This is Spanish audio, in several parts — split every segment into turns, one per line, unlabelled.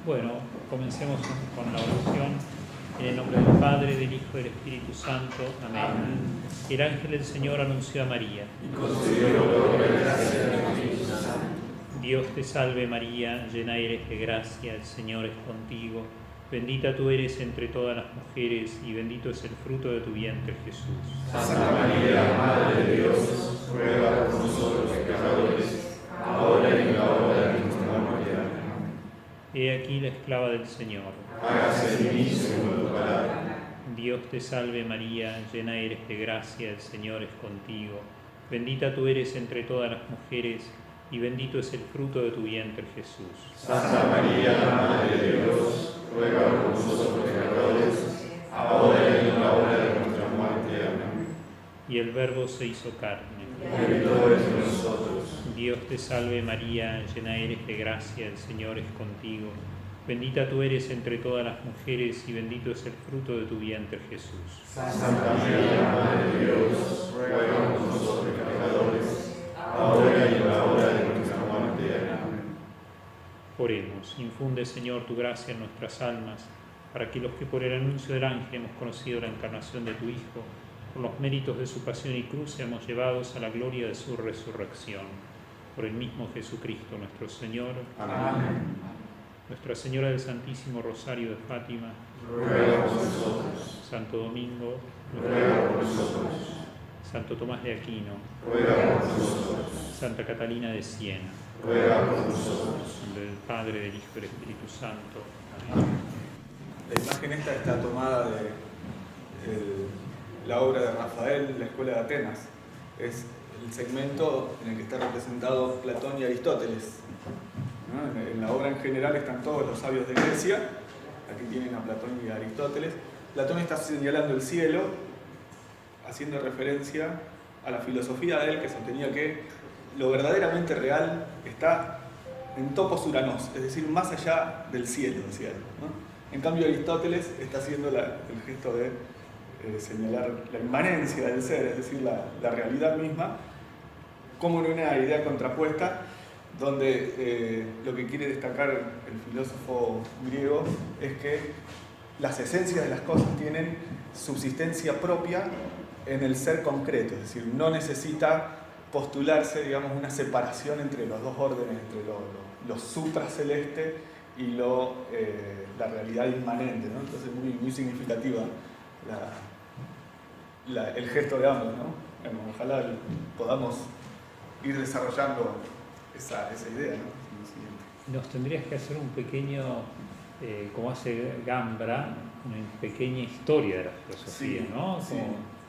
Bueno, comencemos con la oración. En el nombre del Padre, del Hijo y del Espíritu Santo. Amén. El ángel del Señor anunció a María. Dios te salve María, llena eres de gracia, el Señor es contigo. Bendita tú eres entre todas las mujeres y bendito es el fruto de tu vientre, Jesús.
Santa María, Madre de Dios, ruega por nosotros pecadores, ahora y en la hora de nuestra muerte. Amén.
He aquí la esclava del Señor.
Hágase en mí según tu palabra.
Dios te salve María, llena eres de gracia, el Señor es contigo. Bendita tú eres entre todas las mujeres y bendito es el fruto de tu vientre, Jesús.
Santa María, Madre de Dios, ruega por nosotros pecadores, ahora y en la hora de nuestra muerte. Amén.
Y el Verbo se hizo carne.
Bendito es de nosotros.
Dios te salve María, llena eres de gracia, el Señor es contigo. Bendita tú eres entre todas las mujeres y bendito es el fruto de tu vientre, Jesús.
Santa María, Madre de Dios, ruega por nosotros pecadores, ahora y en la hora de nuestra muerte. Amén.
Oremos. Infunde, Señor, tu gracia en nuestras almas, para que los que por el anuncio del ángel hemos conocido la encarnación de tu Hijo, por los méritos de su pasión y cruz, seamos llevados a la gloria de su resurrección. Por el mismo Jesucristo nuestro Señor.
Amén.
Nuestra Señora del Santísimo Rosario de Fátima,
Ruega por nosotros.
Santo Domingo,
Ruega por nosotros.
Santo Tomás de Aquino,
Ruega por nosotros.
Santa Catalina de Siena.
Ruega por nosotros.
En nombre del Padre, del Hijo y del Espíritu Santo. Amén.
La imagen esta está tomada de la obra de Rafael, La Escuela de Atenas. Es el segmento en el que está representado Platón y Aristóteles. ¿No? En la obra en general están todos los sabios de Grecia. Aquí tienen a Platón y a Aristóteles. Platón está señalando el cielo, haciendo referencia a la filosofía de él, que sostenía que lo verdaderamente real está en topos uranos, es decir, más allá del cielo, decía él, ¿no? En cambio, Aristóteles está haciendo el gesto de señalar la inmanencia del ser, es decir, la realidad misma, como en una idea contrapuesta, donde lo que quiere destacar el filósofo griego es que las esencias de las cosas tienen subsistencia propia en el ser concreto, es decir, no necesita postularse, digamos, una separación entre los dos órdenes, entre lo supraceleste y la realidad inmanente, ¿no? Entonces es muy significativa el gesto de ambos, ¿no? Bueno, ojalá podamos ir desarrollando esa idea, ¿no?
Nos tendrías que hacer un pequeño, como hace Gambra, una pequeña historia de la filosofía,
Sí,
¿no?
sí.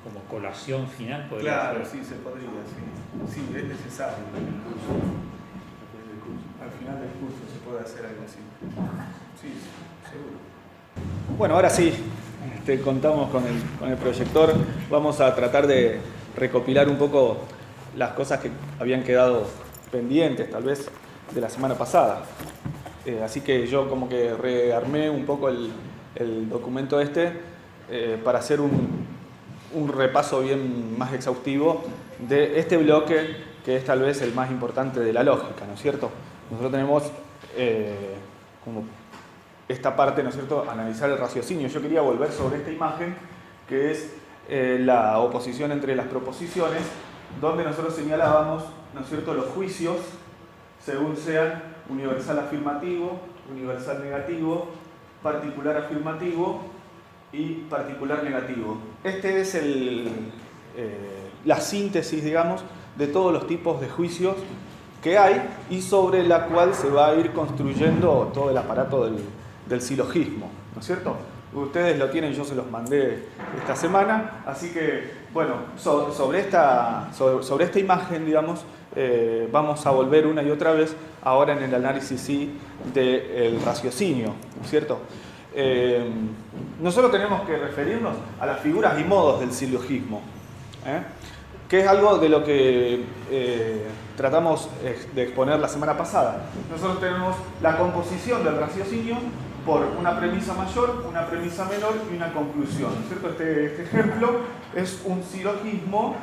Como colación final podría
Claro,
ser.
sí, se podría, sí. Sí, es necesario en el curso. Al final del curso se puede hacer algo así. Sí, seguro. Bueno, ahora sí, contamos con el proyector. Vamos a tratar de recopilar un poco las cosas que habían quedado pendientes, tal vez, de la semana pasada. Así que yo como que rearmé un poco el documento para hacer un repaso bien más exhaustivo de este bloque que es tal vez el más importante de la lógica, ¿no es cierto? Nosotros tenemos como esta parte, ¿no es cierto?, analizar el raciocinio. Yo quería volver sobre esta imagen que es la oposición entre las proposiciones, donde nosotros señalábamos, ¿no es cierto?, los juicios según sean universal afirmativo, universal negativo, particular afirmativo y particular negativo. Este es la síntesis, digamos, de todos los tipos de juicios que hay y sobre la cual se va a ir construyendo todo el aparato del silogismo, ¿no es cierto? Ustedes lo tienen, yo se los mandé esta semana, así que, bueno, sobre esta imagen, digamos, vamos a volver una y otra vez ahora en el análisis sí del raciocinio, ¿no es cierto? Nosotros tenemos que referirnos a las figuras y modos del silogismo, que es algo de lo que tratamos de exponer la semana pasada. Nosotros tenemos la composición del raciocinio por una premisa mayor, una premisa menor y una conclusión, ¿no es cierto? Este ejemplo es un silogismo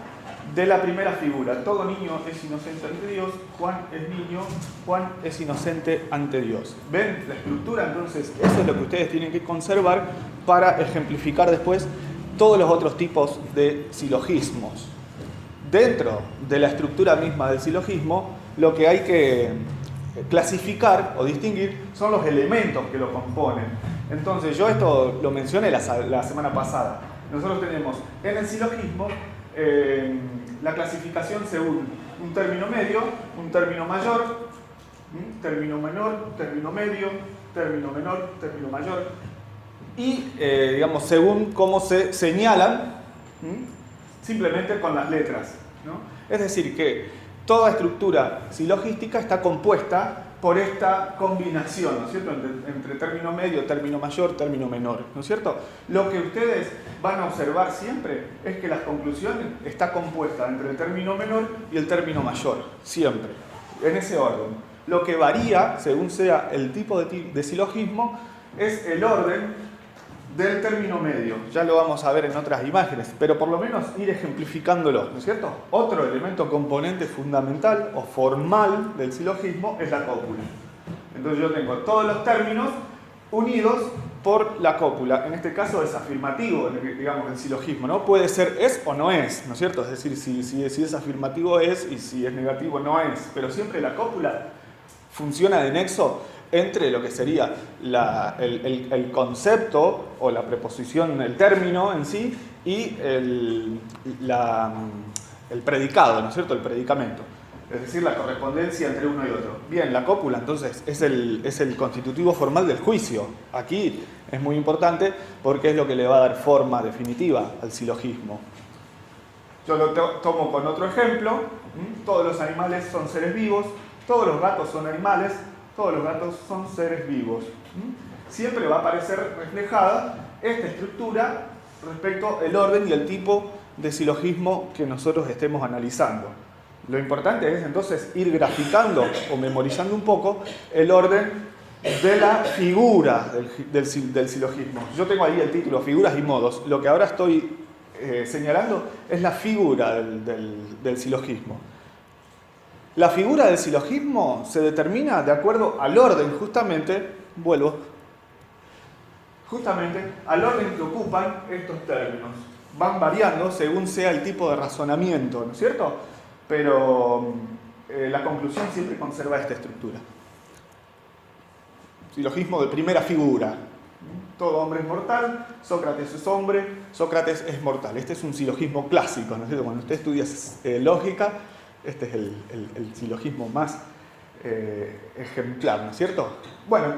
de la primera figura. Todo niño es inocente ante Dios, Juan es niño, Juan es inocente ante Dios. ¿Ven la estructura? Entonces, eso es lo que ustedes tienen que conservar para ejemplificar después todos los otros tipos de silogismos. Dentro de la estructura misma del silogismo, lo que hay que clasificar o distinguir son los elementos que lo componen. Entonces, yo esto lo mencioné la semana pasada. Nosotros tenemos en el silogismo la clasificación según un término medio, un término mayor, término menor, término medio, término menor, término mayor, y digamos, según cómo se señalan, simplemente con las letras, ¿no? Es decir, que toda estructura silogística está compuesta por esta combinación, ¿no es cierto?, entre término medio, término mayor, término menor, ¿no es cierto? Lo que ustedes van a observar siempre es que la conclusión está compuesta entre el término menor y el término mayor, siempre, en ese orden. Lo que varía, según sea el tipo de silogismo, es el orden del término medio. Ya lo vamos a ver en otras imágenes, pero por lo menos ir ejemplificándolo, ¿no es cierto? Otro elemento componente fundamental o formal del silogismo es la cópula. Entonces yo tengo todos los términos unidos por la cópula. En este caso es afirmativo, digamos, el silogismo, ¿no? Puede ser es o no es, ¿no es cierto? Es decir, si es afirmativo es y si es negativo no es, pero siempre la cópula funciona de nexo entre lo que sería el concepto o la preposición, el término en sí, y el predicado, ¿no es cierto?, el predicamento. Es decir, la correspondencia entre uno y otro. Bien, la cópula entonces es el constitutivo formal del juicio. Aquí es muy importante porque es lo que le va a dar forma definitiva al silogismo. Yo lo tomo con otro ejemplo. Todos los animales son seres vivos, todos los gatos son animales, todos los gatos son seres vivos. Siempre va a aparecer reflejada esta estructura respecto al orden y el tipo de silogismo que nosotros estemos analizando. Lo importante es entonces ir graficando o memorizando un poco el orden de la figura del silogismo. Yo tengo ahí el título, Figuras y Modos. Lo que ahora estoy señalando es la figura del silogismo. La figura del silogismo se determina de acuerdo al orden, justamente al orden que ocupan estos términos. Van variando según sea el tipo de razonamiento, ¿no es cierto? Pero la conclusión siempre conserva esta estructura. Silogismo de primera figura. Todo hombre es mortal, Sócrates es hombre, Sócrates es mortal. Este es un silogismo clásico, ¿no es cierto? Cuando usted estudia lógica, este es el silogismo más ejemplar, ¿no es cierto? Bueno,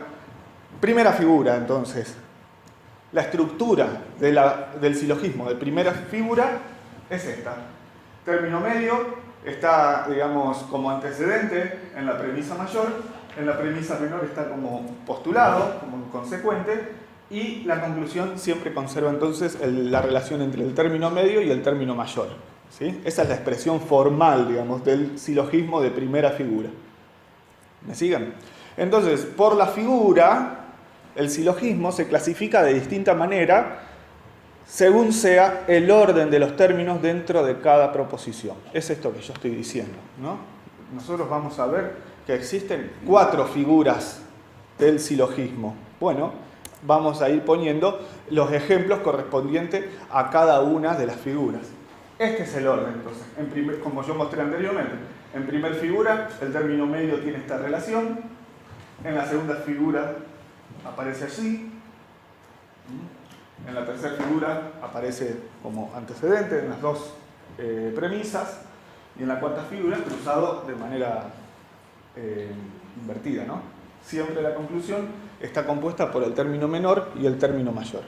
primera figura entonces. La estructura del silogismo de primera figura es esta. Término medio está, digamos, como antecedente en la premisa mayor, en la premisa menor está como postulado, como consecuente, y la conclusión siempre conserva entonces la relación entre el término medio y el término mayor. ¿Sí? Esa es la expresión formal, digamos, del silogismo de primera figura. ¿Me siguen? Entonces, por la figura, el silogismo se clasifica de distinta manera según sea el orden de los términos dentro de cada proposición. Es esto que yo estoy diciendo, ¿no? Nosotros vamos a ver que existen 4 figuras del silogismo. Bueno, vamos a ir poniendo los ejemplos correspondientes a cada una de las figuras. Este es el orden, entonces, como yo mostré anteriormente. En primera figura, el término medio tiene esta relación. En la segunda figura aparece así. En la tercera figura aparece como antecedente en las dos premisas. Y en la cuarta figura, cruzado de manera invertida, ¿no? Siempre la conclusión está compuesta por el término menor y el término mayor.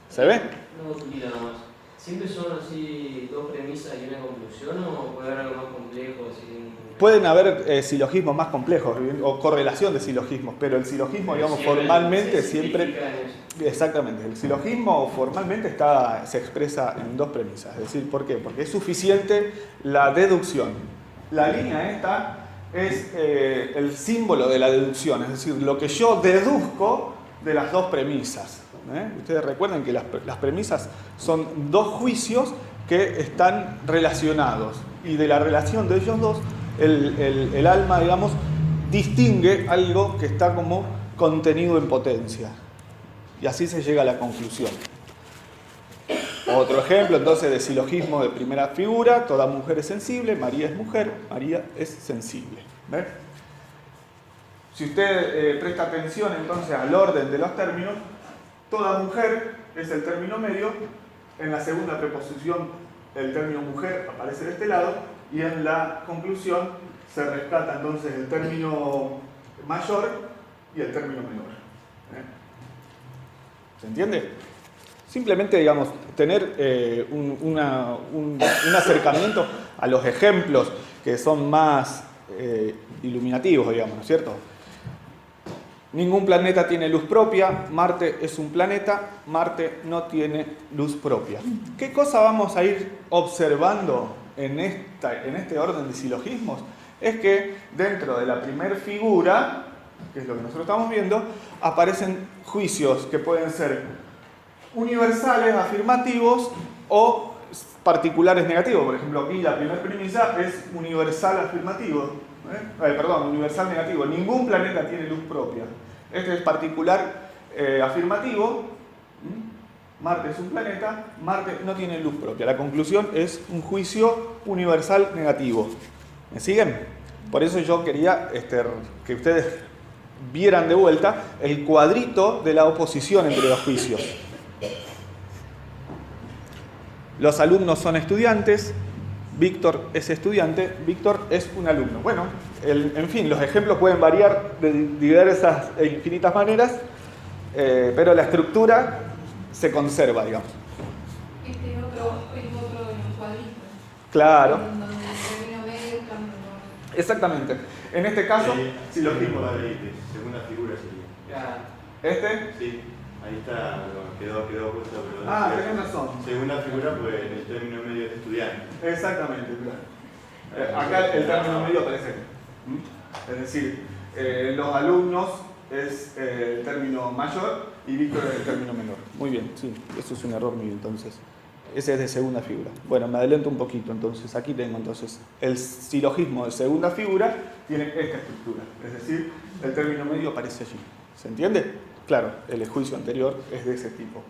¿Se ve?
No, poquito nomás. ¿Siempre son así 2 premisas y una conclusión o puede haber algo más complejo? Así?
Pueden haber silogismos más complejos o correlación de silogismos, pero el silogismo, digamos, formalmente siempre... Exactamente, el silogismo formalmente se expresa en 2 premisas. Es decir, ¿por qué? Porque es suficiente la deducción. La línea esta es el símbolo de la deducción, es decir, lo que yo deduzco de las 2 premisas. Ustedes recuerden que las premisas son 2 juicios que están relacionados. Y de la relación de ellos dos, el alma, digamos, distingue algo que está como contenido en potencia. Y así se llega a la conclusión. Otro ejemplo, entonces, de silogismo de primera figura: toda mujer es sensible, María es mujer, María es sensible. ¿Ven? Si usted presta atención entonces al orden de los términos, toda mujer es el término medio, en la segunda preposición el término mujer aparece de este lado, y en la conclusión se rescata entonces el término mayor y el término menor. ¿Se entiende? Simplemente, digamos, tener un acercamiento a los ejemplos que son más iluminativos, digamos, ¿no es cierto? Ningún planeta tiene luz propia, Marte es un planeta, Marte no tiene luz propia. ¿Qué cosa vamos a ir observando en este orden de silogismos? Es que dentro de la primera figura, que es lo que nosotros estamos viendo, aparecen juicios que pueden ser universales, afirmativos, o particulares negativos. Por ejemplo, aquí la primera premisa es universal afirmativo. Universal negativo. Ningún planeta tiene luz propia. Este es particular afirmativo. Marte es un planeta, Marte no tiene luz propia. La conclusión es un juicio universal negativo. ¿Me siguen? Por eso yo quería que ustedes vieran de vuelta el cuadrito de la oposición entre los juicios. Los alumnos son estudiantes, Víctor es estudiante, Víctor es un alumno. Bueno, en fin, los ejemplos pueden variar de diversas e infinitas maneras, pero la estructura se conserva, digamos.
Este es otro de los cuadritos.
Claro.
Donde el término medio está muy...
Exactamente. En este caso,
silogismo segunda figura sería.
¿este?
Sí, ahí está, quedó puesto.
Tenés razón.
Segunda figura, pues en el término medio es estudiante.
Exactamente, claro. Acá el término medio aparece. Es decir, los alumnos es el término mayor y Víctor es el término menor. Muy bien, sí, eso es un error mío entonces. Ese es de segunda figura. Bueno, me adelanto un poquito entonces. Aquí tengo entonces el silogismo de segunda figura, tiene esta estructura. Es decir, el término medio aparece allí. ¿Se entiende? Claro, el juicio anterior es de ese tipo.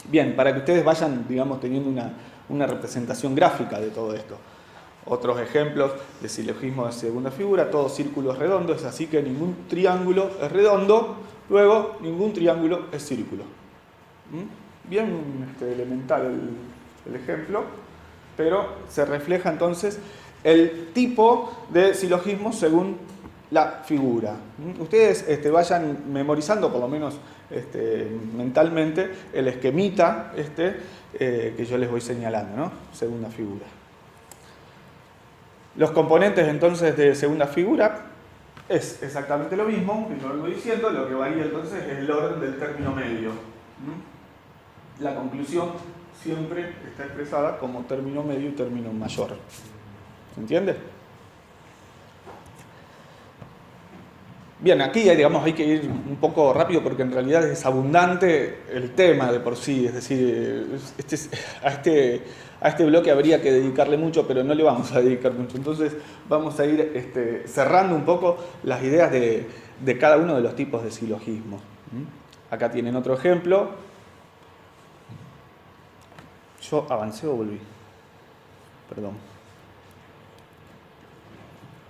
Bien, para que ustedes vayan, digamos, teniendo una representación gráfica de todo esto. Otros ejemplos de silogismo de segunda figura: todo círculo es redondo, es así que ningún triángulo es redondo, luego ningún triángulo es círculo. Bien elemental el ejemplo, pero se refleja entonces el tipo de silogismo según la figura. Ustedes vayan memorizando, por lo menos mentalmente, el esquemita que yo les voy señalando, ¿no? Segunda figura. Los componentes entonces de segunda figura es exactamente lo mismo, que yo lo voy diciendo, lo que varía entonces es el orden del término medio. La conclusión siempre está expresada como término medio y término mayor. ¿Se entiende? Bien, aquí digamos, hay que ir un poco rápido porque en realidad es abundante el tema de por sí. Es decir, a este bloque habría que dedicarle mucho, pero no le vamos a dedicar mucho. Entonces vamos a ir cerrando un poco las ideas de cada uno de los tipos de silogismo. Acá tienen otro ejemplo. ¿Yo avancé o volví? Perdón.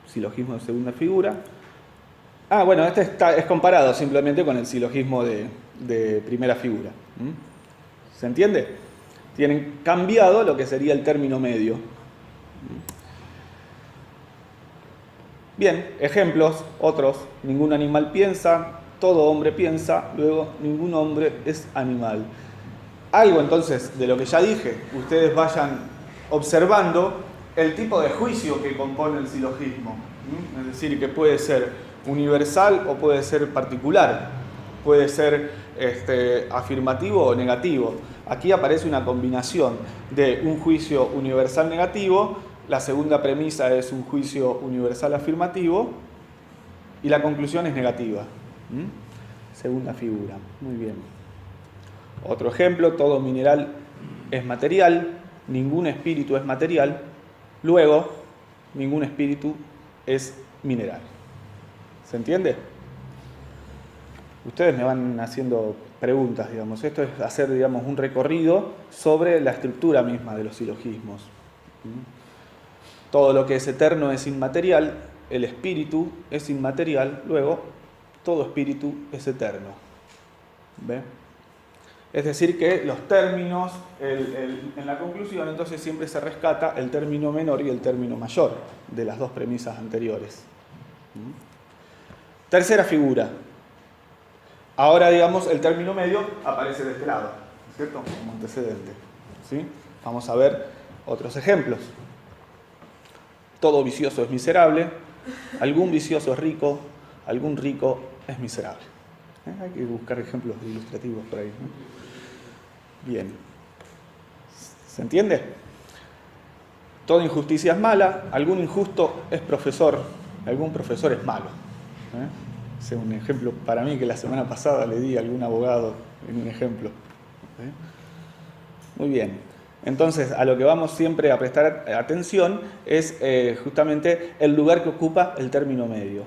Silogismo de segunda figura. Bueno, este es comparado simplemente con el silogismo de primera figura. ¿Se entiende? Tienen cambiado lo que sería el término medio. Bien, ejemplos, otros. Ningún animal piensa, todo hombre piensa, luego ningún hombre es animal. Algo entonces de lo que ya dije, ustedes vayan observando el tipo de juicio que compone el silogismo. Es decir, que puede ser universal o puede ser particular, puede ser afirmativo o negativo. Aquí aparece una combinación de un juicio universal negativo, la segunda premisa es un juicio universal afirmativo y la conclusión es negativa. Segunda figura, muy bien. Otro ejemplo, todo mineral es material, ningún espíritu es material, luego ningún espíritu es mineral. ¿Se entiende? Ustedes me van haciendo preguntas, digamos. Esto es hacer, digamos, un recorrido sobre la estructura misma de los silogismos. Todo lo que es eterno es inmaterial, el espíritu es inmaterial, luego todo espíritu es eterno. ¿Ve? Es decir que los términos, en la conclusión, entonces siempre se rescata el término menor y el término mayor de las dos premisas anteriores. Tercera figura. Ahora, digamos, el término medio aparece de este lado, ¿cierto? Como antecedente. ¿Sí? Vamos a ver otros ejemplos. Todo vicioso es miserable, algún vicioso es rico, algún rico es miserable. Hay que buscar ejemplos ilustrativos por ahí, ¿no? Bien. ¿Se entiende? Toda injusticia es mala, algún injusto es profesor, algún profesor es malo. Ese es un ejemplo para mí que la semana pasada le di a algún abogado en un ejemplo. Muy bien. Entonces, a lo que vamos siempre a prestar atención es justamente el lugar que ocupa el término medio.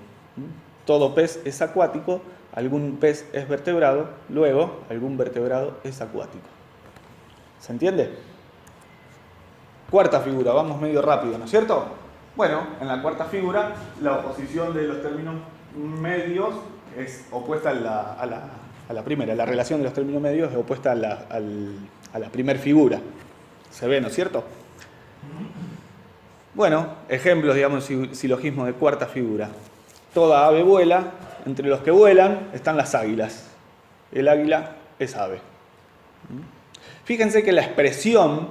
Todo pez es acuático, algún pez es vertebrado, luego algún vertebrado es acuático. ¿Se entiende? Cuarta figura, vamos medio rápido, ¿no es cierto? Bueno, en la cuarta figura, la oposición de los términos medios es opuesta a la primera. La relación de los términos medios es opuesta a la primera figura. ¿Se ve, no es cierto? Bueno, ejemplos, digamos, silogismo de cuarta figura. Toda ave vuela, entre los que vuelan están las águilas. El águila es ave. Fíjense que la expresión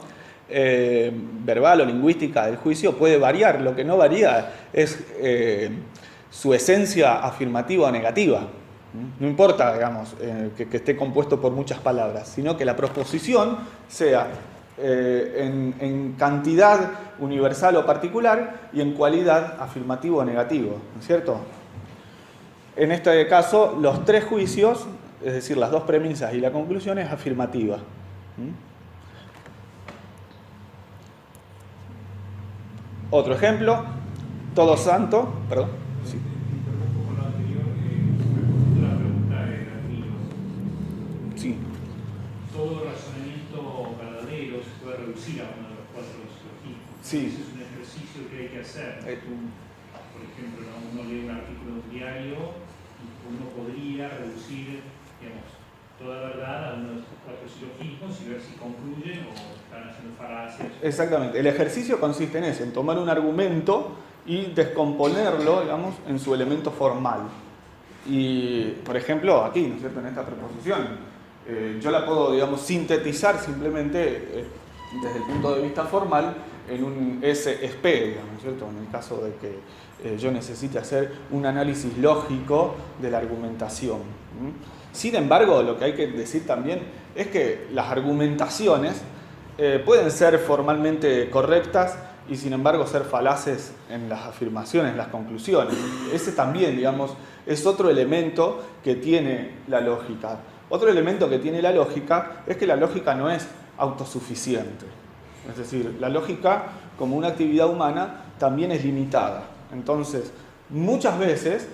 verbal o lingüística del juicio puede variar. Lo que no varía es su esencia afirmativa o negativa. No importa, digamos, que esté compuesto por muchas palabras, sino que la proposición sea en cantidad universal o particular y en cualidad afirmativo o negativo, ¿no es cierto? En este caso, los tres juicios, es decir, las dos premisas y la conclusión es afirmativa. Otro ejemplo, todo santo, perdón. Sí. Sí.
Todo razonamiento verdadero se puede reducir a uno de los cuatro silogismos.
Sí.
Ese es un ejercicio que hay que hacer. Por ejemplo, uno lee un artículo de un diario y uno podría reducir, digamos, toda verdad a uno de estos cuatro silogismos y ver si concluyen o están haciendo falacias.
Exactamente. El ejercicio consiste en eso, en tomar un argumento y descomponerlo, digamos, en su elemento formal. Y, por ejemplo, aquí, ¿no es cierto?, en esta preposición, yo la puedo, digamos, sintetizar simplemente desde el punto de vista formal en un SSP, digamos, ¿no es cierto?, en el caso de que yo necesite hacer un análisis lógico de la argumentación. Sin embargo, lo que hay que decir también es que las argumentaciones pueden ser formalmente correctas y sin embargo ser falaces en las afirmaciones, en las conclusiones. Ese también, digamos, es otro elemento que tiene la lógica. Otro elemento que tiene la lógica es que la lógica no es autosuficiente. Es decir, la lógica como una actividad humana también es limitada. Entonces, muchas veces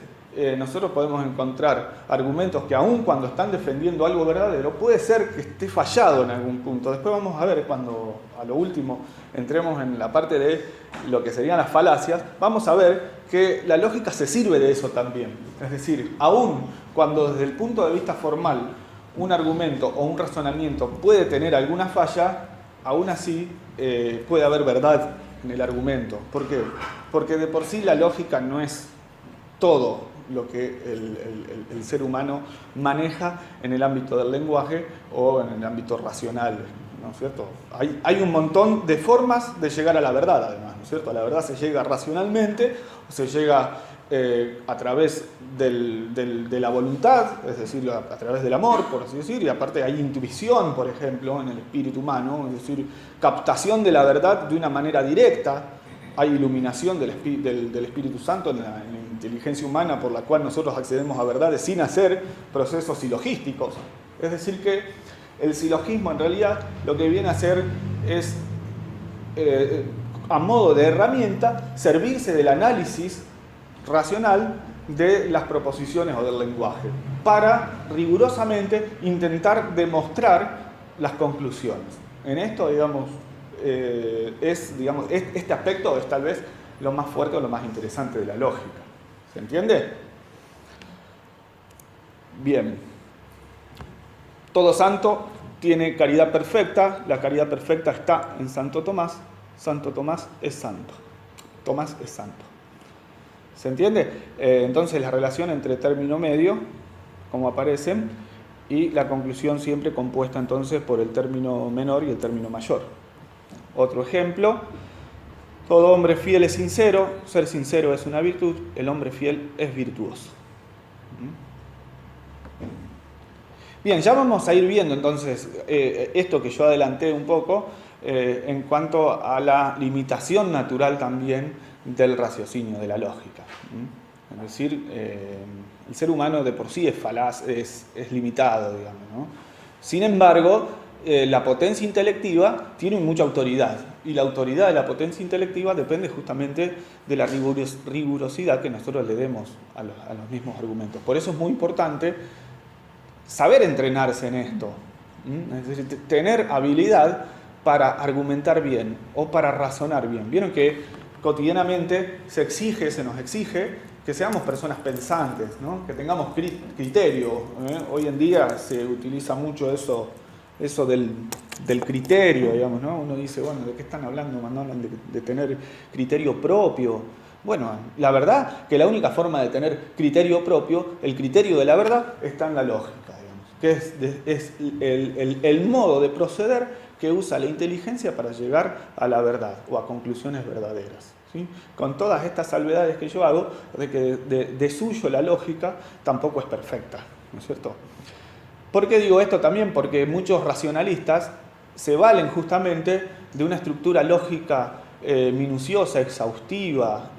nosotros podemos encontrar argumentos que aun cuando están defendiendo algo verdadero, puede ser que esté fallado en algún punto. Después vamos a ver cuando a lo último entremos en la parte de lo que serían las falacias, vamos a ver que la lógica se sirve de eso también. Es decir, aun cuando desde el punto de vista formal un argumento o un razonamiento puede tener alguna falla, aún así puede haber verdad en el argumento. ¿Por qué? Porque de por sí la lógica no es todo lo que el ser humano maneja en el ámbito del lenguaje o en el ámbito racional, ¿no es cierto? Hay un montón de formas de llegar a la verdad, además, ¿no es cierto? A la verdad se llega racionalmente, o se llega a través de la voluntad, es decir, a través del amor, por así decir, y aparte hay intuición, por ejemplo, en el espíritu humano, es decir, captación de la verdad de una manera directa. Hay iluminación del Espíritu Santo en la inteligencia humana por la cual nosotros accedemos a verdades sin hacer procesos silogísticos. Es decir que el silogismo en realidad lo que viene a hacer es a modo de herramienta, servirse del análisis racional de las proposiciones o del lenguaje, para rigurosamente intentar demostrar las conclusiones. En esto, este aspecto es tal vez lo más fuerte o lo más interesante de la lógica. ¿Se entiende? Bien. Todo santo tiene caridad perfecta. La caridad perfecta está en Santo Tomás. Santo Tomás es santo. Tomás es santo. ¿Se entiende? Entonces la relación entre término medio, como aparecen, y la conclusión siempre compuesta entonces por el término menor y el término mayor. Otro ejemplo: todo hombre fiel es sincero. Ser sincero es una virtud. El hombre fiel es virtuoso. Bien, ya vamos a ir viendo entonces esto que yo adelanté un poco en cuanto a la limitación natural también del raciocinio, de la lógica. Es decir, el ser humano de por sí es falaz, es limitado, digamos, ¿no? Sin embargo, la potencia intelectiva tiene mucha autoridad, y la autoridad de la potencia intelectiva depende justamente de la rigurosidad que nosotros le demos a los mismos argumentos. Por eso es muy importante saber entrenarse en esto, es decir, tener habilidad para argumentar bien o para razonar bien. Vieron que cotidianamente se nos exige que seamos personas pensantes, ¿no? Que tengamos criterio. Hoy en día se utiliza mucho eso del criterio, digamos, ¿no? Uno dice, bueno, ¿de qué están hablando? Cuando hablan de tener criterio propio. Bueno, la verdad que la única forma de tener criterio propio, el criterio de la verdad, está en la lógica, digamos, que es el modo de proceder que usa la inteligencia para llegar a la verdad o a conclusiones verdaderas, ¿sí? Con todas estas salvedades que yo hago, de que de suyo la lógica tampoco es perfecta, ¿no es cierto? ¿Por qué digo esto también? Porque muchos racionalistas se valen justamente de una estructura lógica minuciosa, exhaustiva,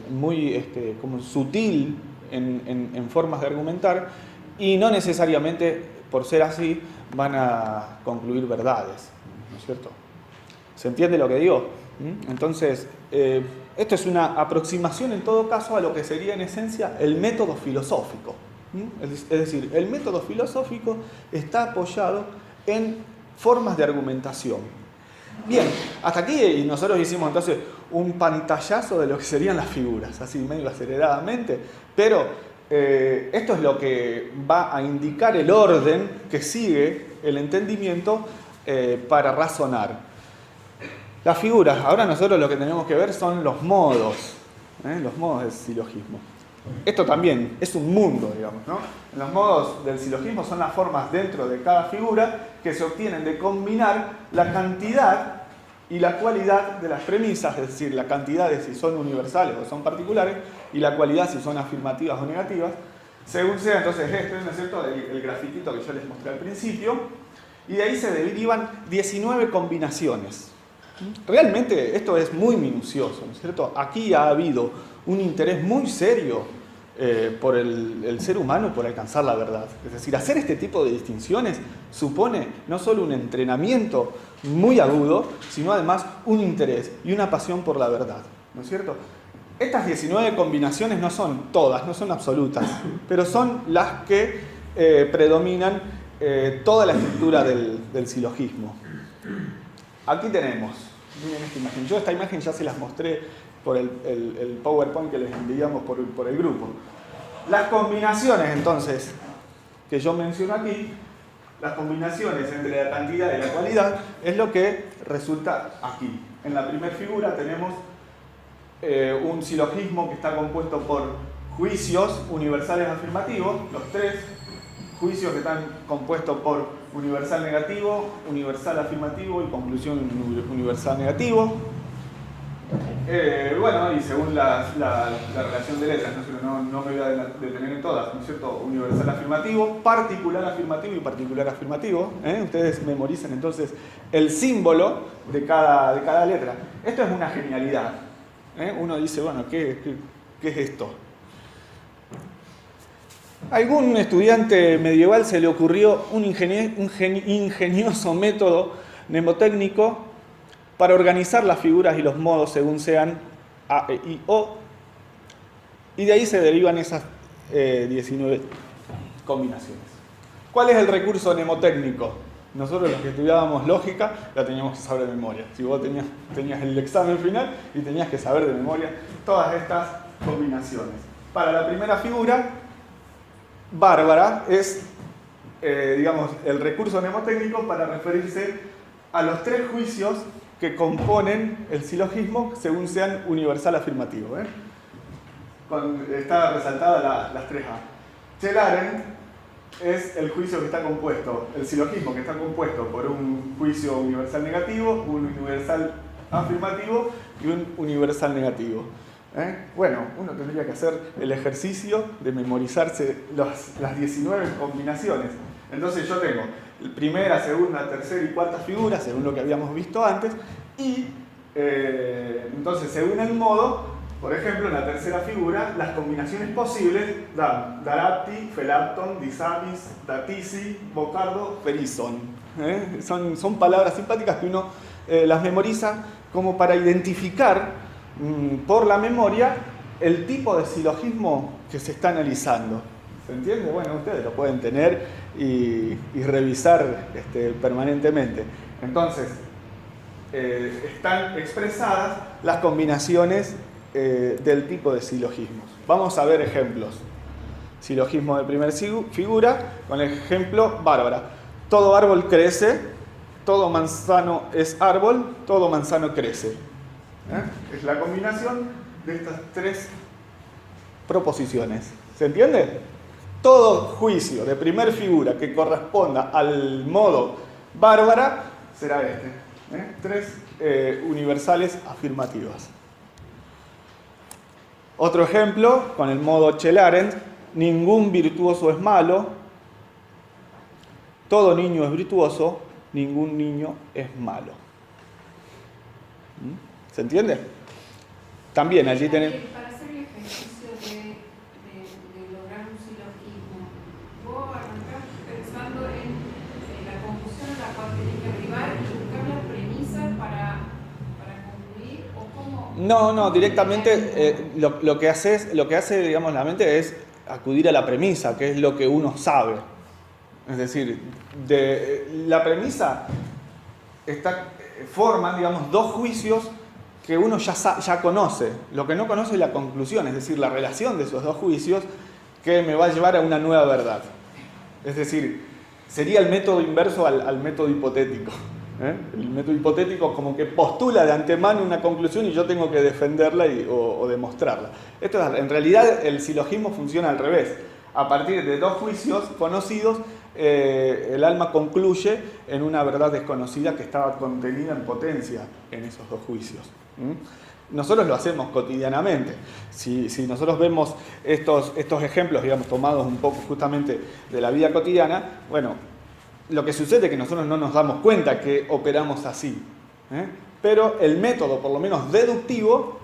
muy como sutil en formas de argumentar, y no necesariamente, por ser así, van a concluir verdades, ¿no es cierto? ¿Se entiende lo que digo? Entonces, esto es una aproximación en todo caso a lo que sería en esencia el método filosófico. Es decir, el método filosófico está apoyado en formas de argumentación. Bien, hasta aquí nosotros hicimos entonces un pantallazo de lo que serían las figuras, así medio aceleradamente, pero esto es lo que va a indicar el orden que sigue el entendimiento para razonar. Las figuras, ahora nosotros lo que tenemos que ver son los modos del silogismo. Esto también es un mundo, digamos, ¿no? Los modos del silogismo son las formas dentro de cada figura que se obtienen de combinar la cantidad y la cualidad de las premisas, es decir, la cantidad de si son universales o son particulares, y la cualidad si son afirmativas o negativas, según sea entonces esto, ¿no es cierto?, el grafiquito que yo les mostré al principio, y de ahí se derivan 19 combinaciones. Realmente esto es muy minucioso, ¿no es cierto? Aquí ha habido un interés muy serio por el ser humano por alcanzar la verdad. Es decir, hacer este tipo de distinciones supone no solo un entrenamiento muy agudo, sino además un interés y una pasión por la verdad, ¿no es cierto? Estas 19 combinaciones no son todas, no son absolutas, pero son las que predominan toda la estructura del silogismo. Aquí tenemos, miren esta imagen. Yo esta imagen ya se las mostré por el PowerPoint que les enviamos por el grupo. Las combinaciones, entonces, que yo menciono aquí, las combinaciones entre la cantidad y la cualidad, es lo que resulta aquí. En la primera figura tenemos un silogismo que está compuesto por juicios universales afirmativos, los tres juicios que están compuestos por universal negativo, universal afirmativo y conclusión universal negativo. Bueno, y según la relación de letras, no me voy a detener en todas, ¿no es cierto? Universal afirmativo, particular afirmativo y particular afirmativo. Ustedes memoricen entonces el símbolo de cada letra. Esto es una genialidad. Uno dice, bueno, ¿qué es esto? A algún estudiante medieval se le ocurrió un ingenioso método mnemotécnico para organizar las figuras y los modos según sean A, E, I, O, y de ahí se derivan esas 19 combinaciones. ¿Cuál es el recurso mnemotécnico? Nosotros los que estudiábamos lógica la teníamos que saber de memoria. Si vos tenías el examen final y tenías que saber de memoria todas estas combinaciones. Para la primera figura, Bárbara es, digamos, el recurso mnemotécnico para referirse a los 3 juicios que componen el silogismo según sean universal afirmativo. Está resaltada las 3A. Chelaren es el juicio que está compuesto, el silogismo que está compuesto por un juicio universal negativo, un universal afirmativo y un universal negativo. Bueno, uno tendría que hacer el ejercicio de memorizarse las 19 combinaciones. Entonces yo tengo primera, segunda, tercera y cuarta figura, según lo que habíamos visto antes, y entonces según el modo, por ejemplo, en la tercera figura, las combinaciones posibles dan Darapti, Felapton, Disabis, Datisi, Bocardo, Ferison. Son palabras simpáticas que uno las memoriza como para identificar por la memoria el tipo de silogismo que se está analizando. ¿Se entiende? Bueno, ustedes lo pueden tener y revisar permanentemente. Entonces, están expresadas las combinaciones del tipo de silogismos. Vamos a ver ejemplos. Silogismo de primera figura con el ejemplo Bárbara. Todo árbol crece, todo manzano es árbol, todo manzano crece. Es la combinación de estas 3 proposiciones. ¿Se entiende? Todo juicio de primera figura que corresponda al modo Bárbara será 3 universales afirmativas. Otro ejemplo, con el modo Chelaren, ningún virtuoso es malo, todo niño es virtuoso, ningún niño es malo. ¿Se entiende? También allí tenemos...
Para hacer el ejercicio de lograr un silogismo, vos arrancás pensando en la conclusión a la cual tenés que arribar y buscar las premisas para concluir, o cómo...
No, directamente lo que hace, digamos, la mente es acudir a la premisa, que es lo que uno sabe. Es decir, la premisa forman, digamos, 2 juicios que uno ya conoce. Lo que no conoce es la conclusión, es decir, la relación de esos 2 juicios que me va a llevar a una nueva verdad. Es decir, sería el método inverso al método hipotético. El método hipotético como que postula de antemano una conclusión y yo tengo que defenderla o demostrarla. En realidad el silogismo funciona al revés. A partir de 2 juicios conocidos, el alma concluye en una verdad desconocida que estaba contenida en potencia en esos 2 juicios. Nosotros lo hacemos cotidianamente. Si nosotros vemos estos ejemplos, digamos, tomados un poco justamente de la vida cotidiana, bueno, lo que sucede es que nosotros no nos damos cuenta que operamos así. Pero el método, por lo menos deductivo,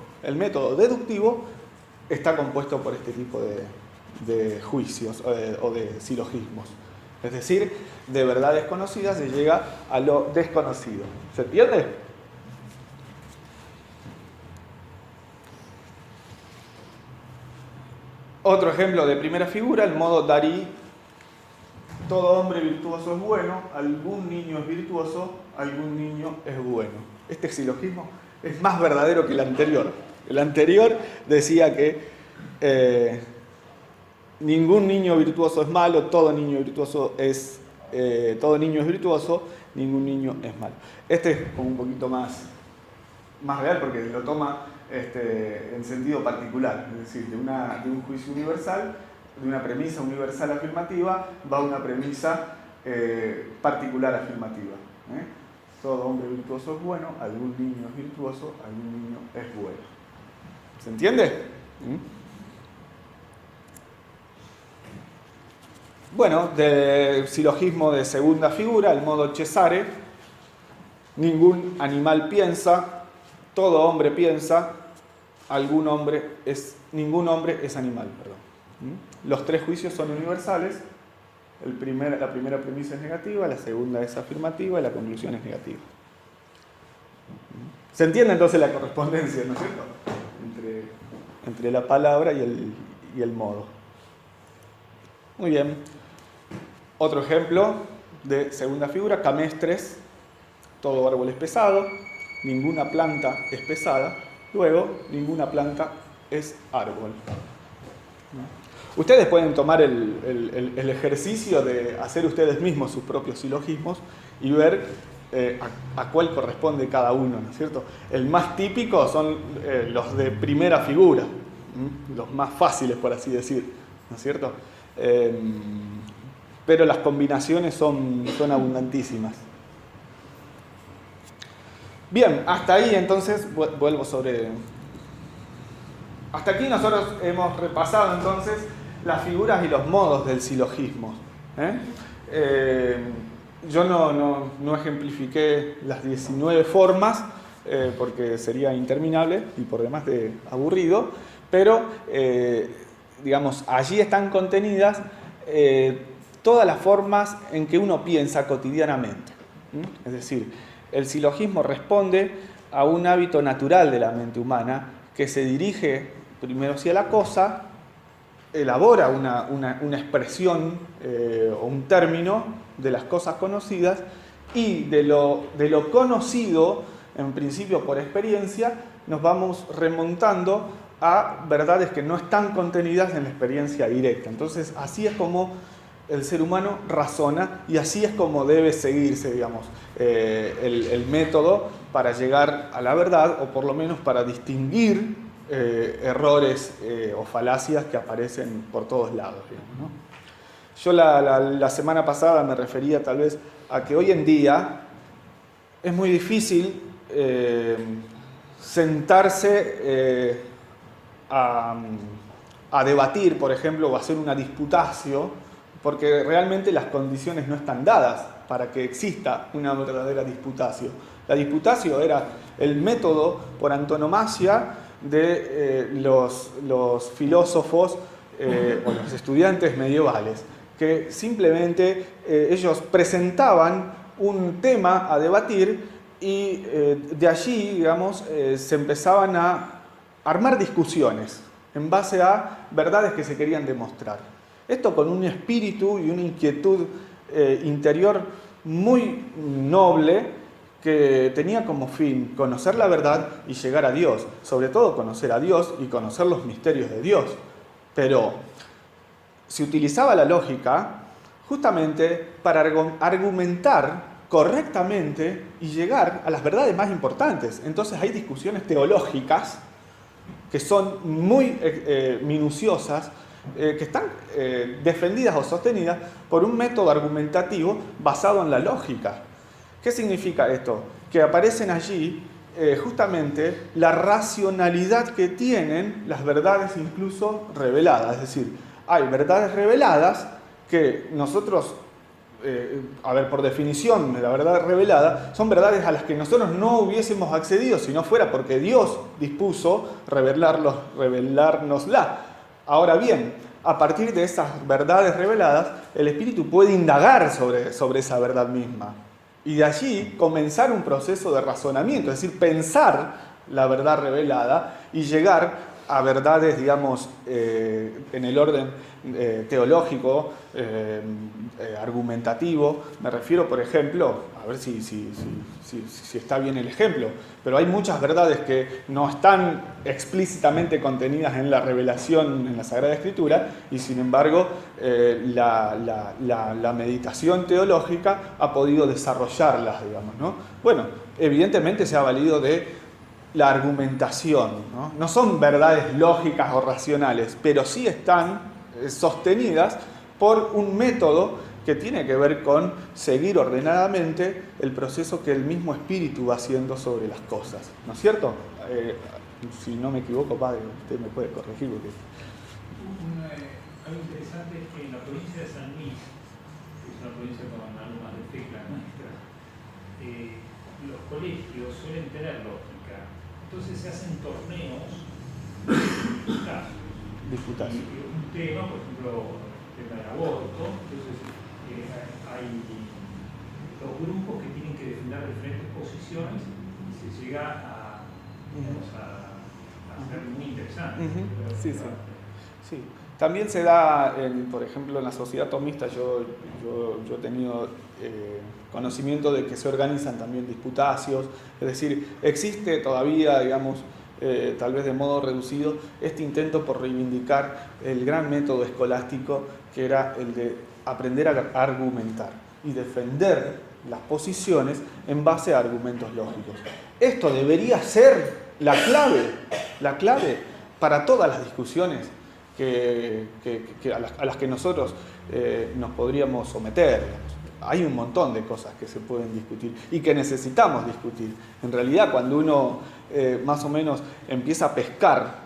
está compuesto por este tipo de juicios o de silogismos. Es decir, de verdades conocidas se llega a lo desconocido. ¿Se entiende? Otro ejemplo de primera figura, el modo Darí. Todo hombre virtuoso es bueno, algún niño es virtuoso, algún niño es bueno. Este silogismo es más verdadero que el anterior. El anterior decía que ningún niño virtuoso es malo, todo niño es virtuoso, ningún niño es malo. Este es como un poquito más real porque lo toma en sentido particular, es decir, de un juicio universal, de una premisa universal afirmativa, va a una premisa particular afirmativa. Todo hombre virtuoso es bueno, algún niño es virtuoso, algún niño es bueno. ¿Se entiende? Bueno, de silogismo de segunda figura, el modo Cesare, ningún animal piensa, todo hombre piensa, ningún hombre es animal, perdón. Los 3 juicios son universales. La primera premisa es negativa, la segunda es afirmativa y la conclusión es negativa. Se entiende entonces la correspondencia, ¿no es cierto? Entre la palabra y el modo. Muy bien. Otro ejemplo de segunda figura, camestres. Todo árbol es pesado, ninguna planta es pesada, luego ninguna planta es árbol. Ustedes pueden tomar el ejercicio de hacer ustedes mismos sus propios silogismos y ver a cuál corresponde cada uno, ¿no es cierto? El más típico son los de primera figura, los más fáciles, por así decir, ¿no es cierto? Pero las combinaciones son abundantísimas. Bien, hasta ahí entonces, vuelvo sobre... Hasta aquí nosotros hemos repasado entonces las figuras y los modos del silogismo. Yo no ejemplifiqué las 19 formas porque sería interminable y por demás de aburrido, pero digamos, allí están contenidas todas las formas en que uno piensa cotidianamente. Es decir, el silogismo responde a un hábito natural de la mente humana que se dirige primero hacia la cosa, elabora una expresión o un término de las cosas conocidas y de lo conocido, en principio por experiencia, nos vamos remontando a verdades que no están contenidas en la experiencia directa. Entonces, así es como el ser humano razona y así es como debe seguirse, digamos, el método para llegar a la verdad o por lo menos para distinguir errores o falacias que aparecen por todos lados, digamos, ¿no? Yo la semana pasada me refería tal vez a que hoy en día es muy difícil sentarse a debatir, por ejemplo, o hacer una disputatio, porque realmente las condiciones no están dadas para que exista una verdadera disputatio. La disputatio era el método por antonomasia de los filósofos o los estudiantes medievales, que simplemente ellos presentaban un tema a debatir y de allí, digamos, se empezaban a armar discusiones en base a verdades que se querían demostrar. Esto con un espíritu y una inquietud interior muy noble que tenía como fin conocer la verdad y llegar a Dios, sobre todo conocer a Dios y conocer los misterios de Dios. Pero se utilizaba la lógica justamente para argumentar correctamente y llegar a las verdades más importantes. Entonces hay discusiones teológicas que son muy minuciosas, que están defendidas o sostenidas por un método argumentativo basado en la lógica. ¿Qué significa esto? Que aparecen allí justamente la racionalidad que tienen las verdades incluso reveladas. Es decir, hay verdades reveladas que nosotros, por definición, la verdad revelada, son verdades a las que nosotros no hubiésemos accedido si no fuera porque Dios dispuso revelárnosla. Ahora bien, a partir de esas verdades reveladas, el espíritu puede indagar sobre esa verdad misma. Y de allí comenzar un proceso de razonamiento, es decir, pensar la verdad revelada y llegar a verdades, digamos, en el orden teológico, argumentativo. Me refiero, por ejemplo, a ver si está bien el ejemplo, pero hay muchas verdades que no están explícitamente contenidas en la revelación en la Sagrada Escritura y sin embargo la meditación teológica ha podido desarrollarlas, digamos, ¿no? Bueno, evidentemente se ha valido de la argumentación, ¿no? No son verdades lógicas o racionales, pero sí están sostenidas por un método que tiene que ver con seguir ordenadamente el proceso que el mismo espíritu va haciendo sobre las cosas, ¿no es cierto? Si no me equivoco, padre, usted me puede corregir. Porque...
Algo interesante es que en la provincia de San Luis, que es una provincia con alumnas de fe nuestra, los colegios suelen tener lógica. Entonces se hacen torneos
disputados.
Un tema, por ejemplo, el tema del aborto. Entonces hay dos grupos que tienen que defender diferentes posiciones y se llega a vamos a hacer muy interesante.
Sí, sí. Sí. También se da, por ejemplo, en la sociedad tomista, yo he tenido conocimiento de que se organizan también disputacios, es decir, existe todavía, digamos, tal vez de modo reducido, este intento por reivindicar el gran método escolástico que era el de aprender a argumentar y defender las posiciones en base a argumentos lógicos. Esto debería ser la clave para todas las discusiones a las que nosotros nos podríamos someter. Hay un montón de cosas que se pueden discutir y que necesitamos discutir. En realidad, cuando uno más o menos empieza a pescar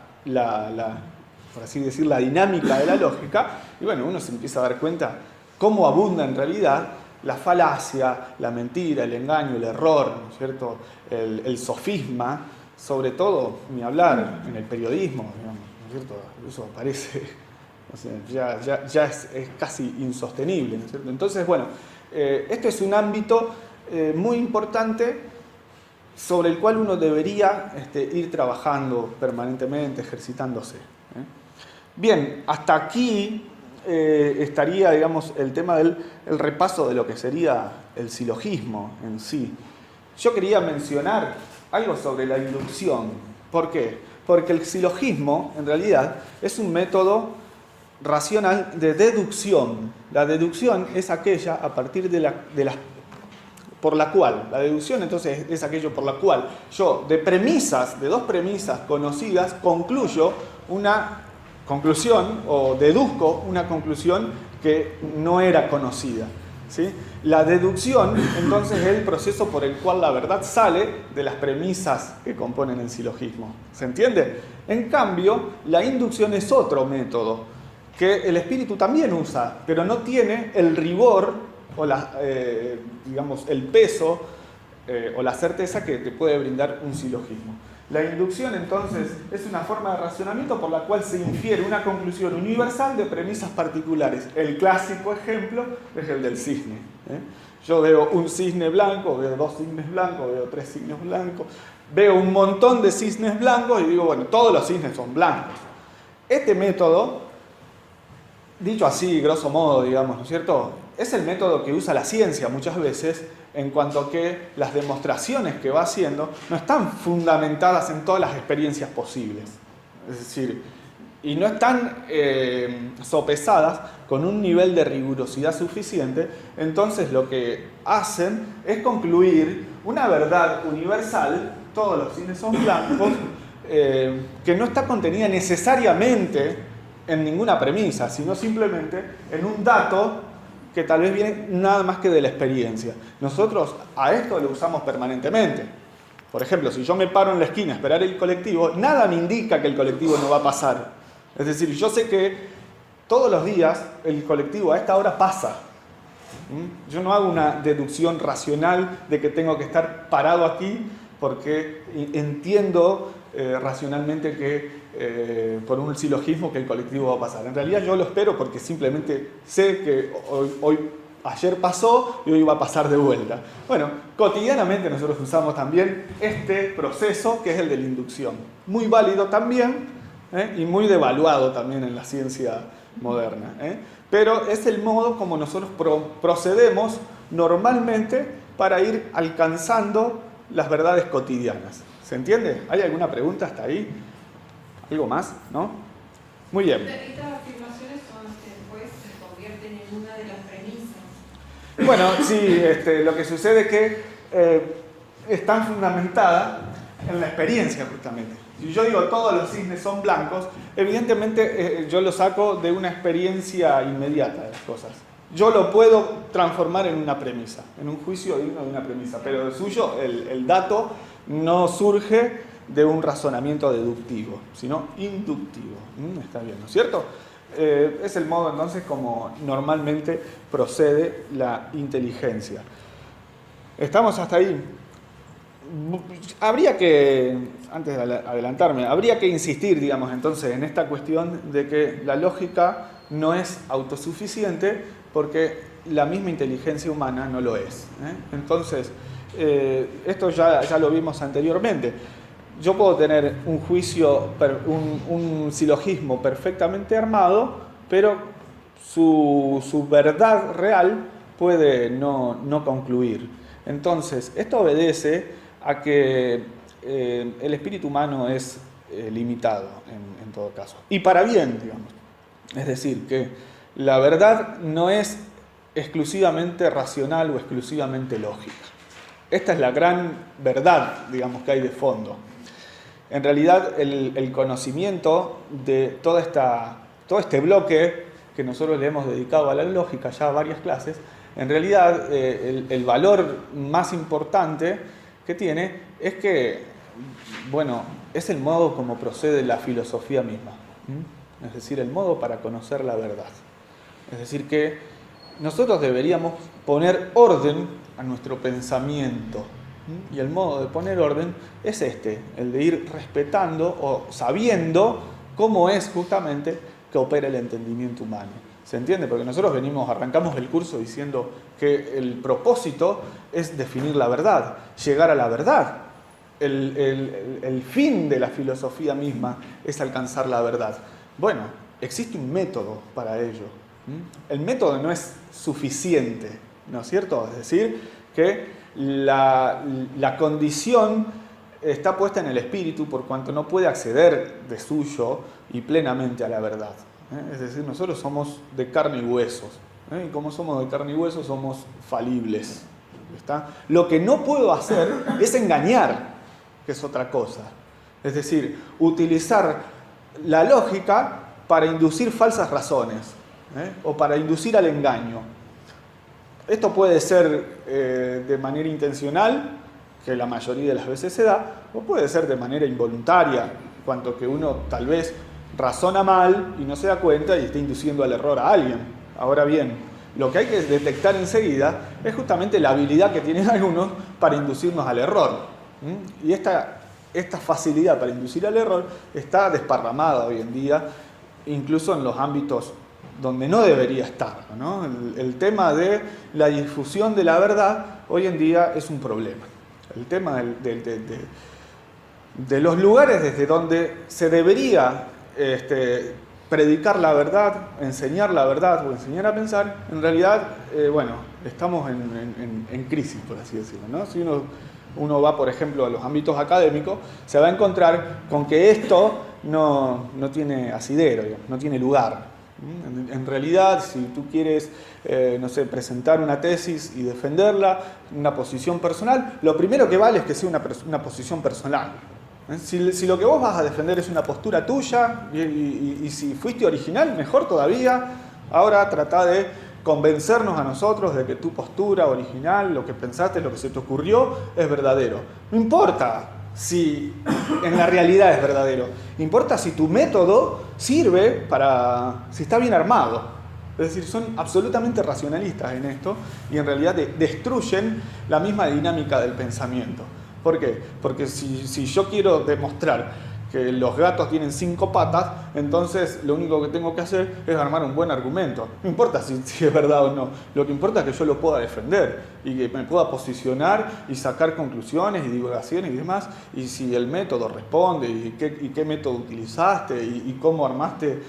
por así decir, la dinámica de la lógica, y bueno, uno se empieza a dar cuenta cómo abunda en realidad la falacia, la mentira, el engaño, el error, ¿no es cierto? El sofisma, sobre todo, ni hablar en el periodismo, digamos, ¿no es cierto? Eso parece, o sea, ya es casi insostenible, ¿no es cierto? Entonces, bueno, este es un ámbito muy importante sobre el cual uno debería ir trabajando permanentemente, ejercitándose. Bien, hasta aquí estaría, digamos, el tema del repaso de lo que sería el silogismo en sí. Yo quería mencionar algo sobre la inducción. ¿Por qué? Porque el silogismo, en realidad, es un método racional de deducción. La deducción es aquella a partir por la cual, la deducción entonces es aquello por la cual yo de dos premisas conocidas, concluyo una conclusión o deduzco una conclusión que no era conocida, ¿sí? La deducción entonces es el proceso por el cual la verdad sale de las premisas que componen el silogismo. ¿Se entiende? En cambio, la inducción es otro método que el espíritu también usa, pero no tiene el rigor o digamos, el peso o la certeza que te puede brindar un silogismo. La inducción, entonces, es una forma de razonamiento por la cual se infiere una conclusión universal de premisas particulares. El clásico ejemplo es el del cisne. Yo veo un cisne blanco, veo dos cisnes blancos, veo tres cisnes blancos, veo un montón de cisnes blancos y digo, bueno, todos los cisnes son blancos. Este método, dicho así, grosso modo, digamos, ¿no es cierto?, es el método que usa la ciencia muchas veces, en cuanto a que las demostraciones que va haciendo no están fundamentadas en todas las experiencias posibles. Es decir, y no están sopesadas con un nivel de rigurosidad suficiente, entonces lo que hacen es concluir una verdad universal, todos los cisnes son blancos, que no está contenida necesariamente en ninguna premisa, sino simplemente en un dato que tal vez viene nada más que de la experiencia. Nosotros a esto lo usamos permanentemente. Por ejemplo, si yo me paro en la esquina a esperar el colectivo, nada me indica que el colectivo no va a pasar. Es decir, yo sé que todos los días el colectivo a esta hora pasa. Yo no hago una deducción racional de que tengo que estar parado aquí porque entiendo racionalmente que por un silogismo que el colectivo va a pasar. En realidad yo lo espero porque simplemente sé que ayer pasó y hoy va a pasar de vuelta. Bueno, cotidianamente nosotros usamos también este proceso que es el de la inducción. Muy válido también y muy devaluado también en la ciencia moderna. Pero es el modo como nosotros procedemos normalmente para ir alcanzando las verdades cotidianas. ¿Se entiende? ¿Hay alguna pregunta hasta ahí? ¿Algo más? ¿No? Muy bien.
Estas afirmaciones son después se convierten en una de las premisas.
Bueno, sí, lo que sucede es que están fundamentadas en la experiencia justamente. Si yo digo todos los cisnes son blancos, evidentemente yo lo saco de una experiencia inmediata de las cosas. Yo lo puedo transformar en una premisa, en un juicio digno de una premisa, pero el suyo, el dato, no surge de un razonamiento deductivo, sino inductivo. Está bien, ¿no es cierto? Es el modo entonces como normalmente procede la inteligencia. ¿Estamos hasta ahí? Habría que, antes de adelantarme, habría que insistir, digamos, entonces en esta cuestión de que la lógica no es autosuficiente porque la misma inteligencia humana no lo es. Entonces, esto ya lo vimos anteriormente. yo puedo tener un juicio, un silogismo perfectamente armado, pero su verdad real puede no concluir. Entonces, esto obedece a que el espíritu humano es limitado en todo caso. Y para bien, digamos. Es decir, que la verdad no es exclusivamente racional o exclusivamente lógica. Esta es la gran verdad, digamos, que hay de fondo. En realidad, el conocimiento de todo este bloque que nosotros le hemos dedicado a la lógica ya varias clases, en realidad el valor más importante que tiene es que, bueno, es el modo como procede la filosofía misma. Es decir, el modo para conocer la verdad. Es decir, que nosotros deberíamos poner orden a nuestro pensamiento. Y el modo de poner orden es el de ir respetando o sabiendo cómo es justamente que opera el entendimiento humano. ¿Se entiende? Porque nosotros arrancamos el curso diciendo que el propósito es definir la verdad, llegar a la verdad. El fin de la filosofía misma es alcanzar la verdad. Bueno, existe un método para ello. El método no es suficiente, ¿no es cierto? Es decir, que la condición está puesta en el espíritu por cuanto no puede acceder de suyo y plenamente a la verdad. Es decir, nosotros somos de carne y huesos. Y como somos de carne y huesos, somos falibles. ¿Está? Lo que no puedo hacer es engañar, que es otra cosa. Es decir, utilizar la lógica para inducir falsas razones, o para inducir al engaño. Esto puede ser de manera intencional, que la mayoría de las veces se da, o puede ser de manera involuntaria, cuanto que uno tal vez razona mal y no se da cuenta y está induciendo al error a alguien. Ahora bien, lo que hay que detectar enseguida es justamente la habilidad que tienen algunos para inducirnos al error. Y esta facilidad para inducir al error está desparramada hoy en día, incluso en los ámbitos donde no debería estar, ¿no? El tema de la difusión de la verdad hoy en día es un problema. El tema de los lugares desde donde se debería predicar la verdad, enseñar la verdad o enseñar a pensar, en realidad, estamos en crisis, por así decirlo, ¿no? Si uno va, por ejemplo, a los ámbitos académicos, se va a encontrar con que esto no tiene asidero, no tiene lugar. En realidad, si tú quieres, presentar una tesis y defenderla, una posición personal, lo primero que vale es que sea una posición personal. Si lo que vos vas a defender es una postura tuya, y si fuiste original, mejor todavía. Ahora trata de convencernos a nosotros de que tu postura original, lo que pensaste, lo que se te ocurrió, es verdadero. No importa si en la realidad es verdadero. Importa si tu método sirve si está bien armado. Es decir, son absolutamente racionalistas en esto y en realidad destruyen la misma dinámica del pensamiento. ¿Por qué? Porque si yo quiero demostrar que los gatos tienen 5 patas, entonces lo único que tengo que hacer es armar un buen argumento. No importa si es verdad o no, lo que importa es que yo lo pueda defender y que me pueda posicionar y sacar conclusiones y divulgaciones y demás, y si el método responde y qué método utilizaste y cómo armaste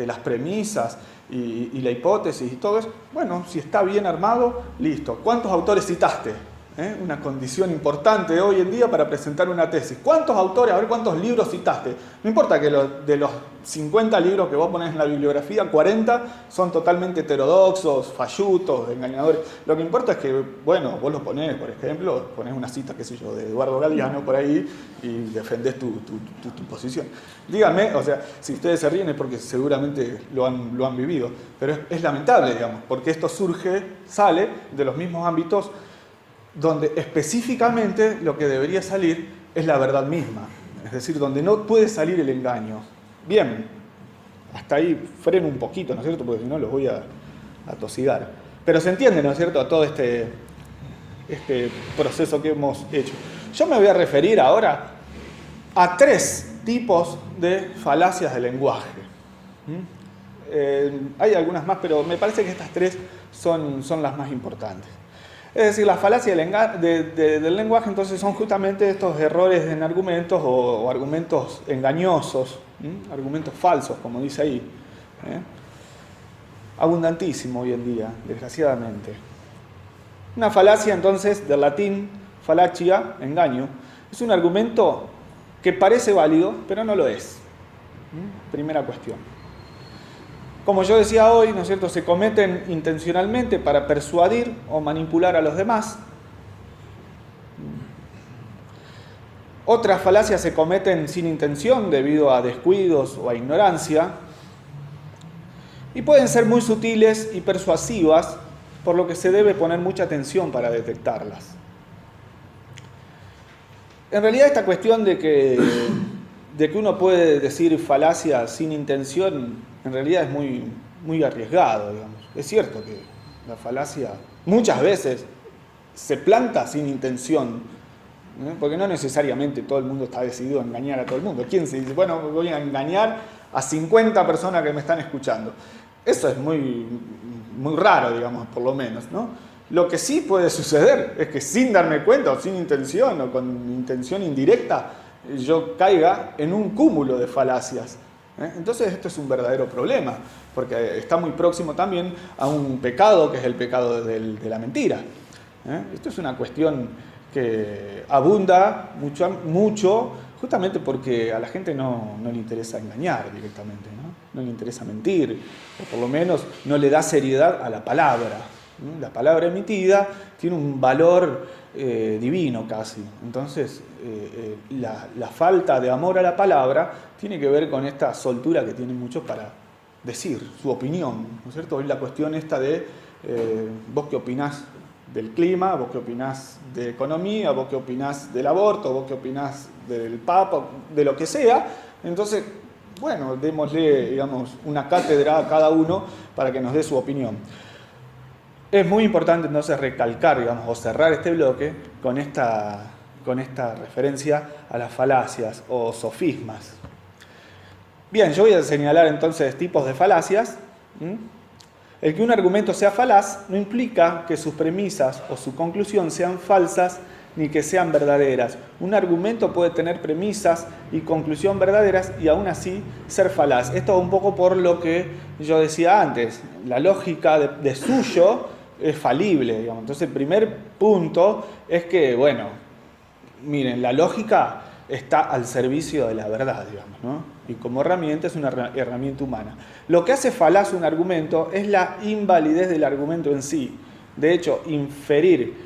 las premisas y la hipótesis y todo eso, bueno, si está bien armado, listo. ¿Cuántos autores citaste? Una condición importante hoy en día para presentar una tesis. ¿Cuántos autores? A ver, ¿cuántos libros citaste? No importa que de los 50 libros que vos ponés en la bibliografía, 40 son totalmente heterodoxos, fallutos, engañadores. Lo que importa es que, bueno, vos los ponés, por ejemplo, ponés una cita, qué sé yo, de Eduardo Galeano por ahí y defendés tu posición. Díganme, o sea, si ustedes se ríen es porque seguramente lo han vivido, pero es lamentable, digamos, porque esto sale de los mismos ámbitos donde específicamente lo que debería salir es la verdad misma, es decir, donde no puede salir el engaño. Bien, hasta ahí freno un poquito, ¿no es cierto? Porque si no los voy a tosigar. Pero se entiende, ¿no es cierto?, a todo este proceso que hemos hecho. Yo me voy a referir ahora a 3 tipos de falacias del lenguaje. Hay algunas más, pero me parece que estas 3 son las más importantes. Es decir, las falacias del lenguaje entonces son justamente estos errores en argumentos o argumentos engañosos, argumentos falsos, como dice ahí. Abundantísimo hoy en día, desgraciadamente. Una falacia entonces, del latín fallacia, engaño, es un argumento que parece válido, pero no lo es. Primera cuestión. Como yo decía hoy, ¿no es cierto?, se cometen intencionalmente para persuadir o manipular a los demás. Otras falacias se cometen sin intención debido a descuidos o a ignorancia. Y pueden ser muy sutiles y persuasivas, por lo que se debe poner mucha atención para detectarlas. En realidad esta cuestión de que uno puede decir falacia sin intención, en realidad es muy arriesgado, digamos. Es cierto que la falacia muchas veces se planta sin intención, porque no necesariamente todo el mundo está decidido a engañar a todo el mundo. ¿Quién se dice, bueno, voy a engañar a 50 personas que me están escuchando? Eso es muy raro, digamos, por lo menos, ¿no? Lo que sí puede suceder es que sin darme cuenta, o sin intención, o con intención indirecta, yo caiga en un cúmulo de falacias. Entonces esto es un verdadero problema, porque está muy próximo también a un pecado, que es el pecado de la mentira. Esto es una cuestión que abunda mucho, justamente porque a la gente no le interesa engañar directamente, no le interesa mentir, o por lo menos no le da seriedad a la palabra. La palabra emitida tiene un valor divino casi. Entonces, la falta de amor a la palabra tiene que ver con esta soltura que tienen muchos para decir su opinión, ¿no es cierto? Hoy la cuestión esta de vos qué opinás del clima, vos qué opinás de economía, vos qué opinás del aborto, vos qué opinás del Papa, de lo que sea. Entonces, bueno, démosle, digamos, una cátedra a cada uno para que nos dé su opinión. Es muy importante entonces recalcar, digamos, o cerrar este bloque con esta referencia a las falacias o sofismas. Bien, yo voy a señalar entonces tipos de falacias. El que un argumento sea falaz no implica que sus premisas o su conclusión sean falsas ni que sean verdaderas. Un argumento puede tener premisas y conclusión verdaderas y aún así ser falaz. Esto un poco por lo que yo decía antes. La lógica de suyo es falible, digamos. Entonces el primer punto es que, bueno, miren, la lógica está al servicio de la verdad, digamos, ¿no? Y como herramienta es una herramienta humana. Lo que hace falaz un argumento es la invalidez del argumento en sí. De hecho, inferir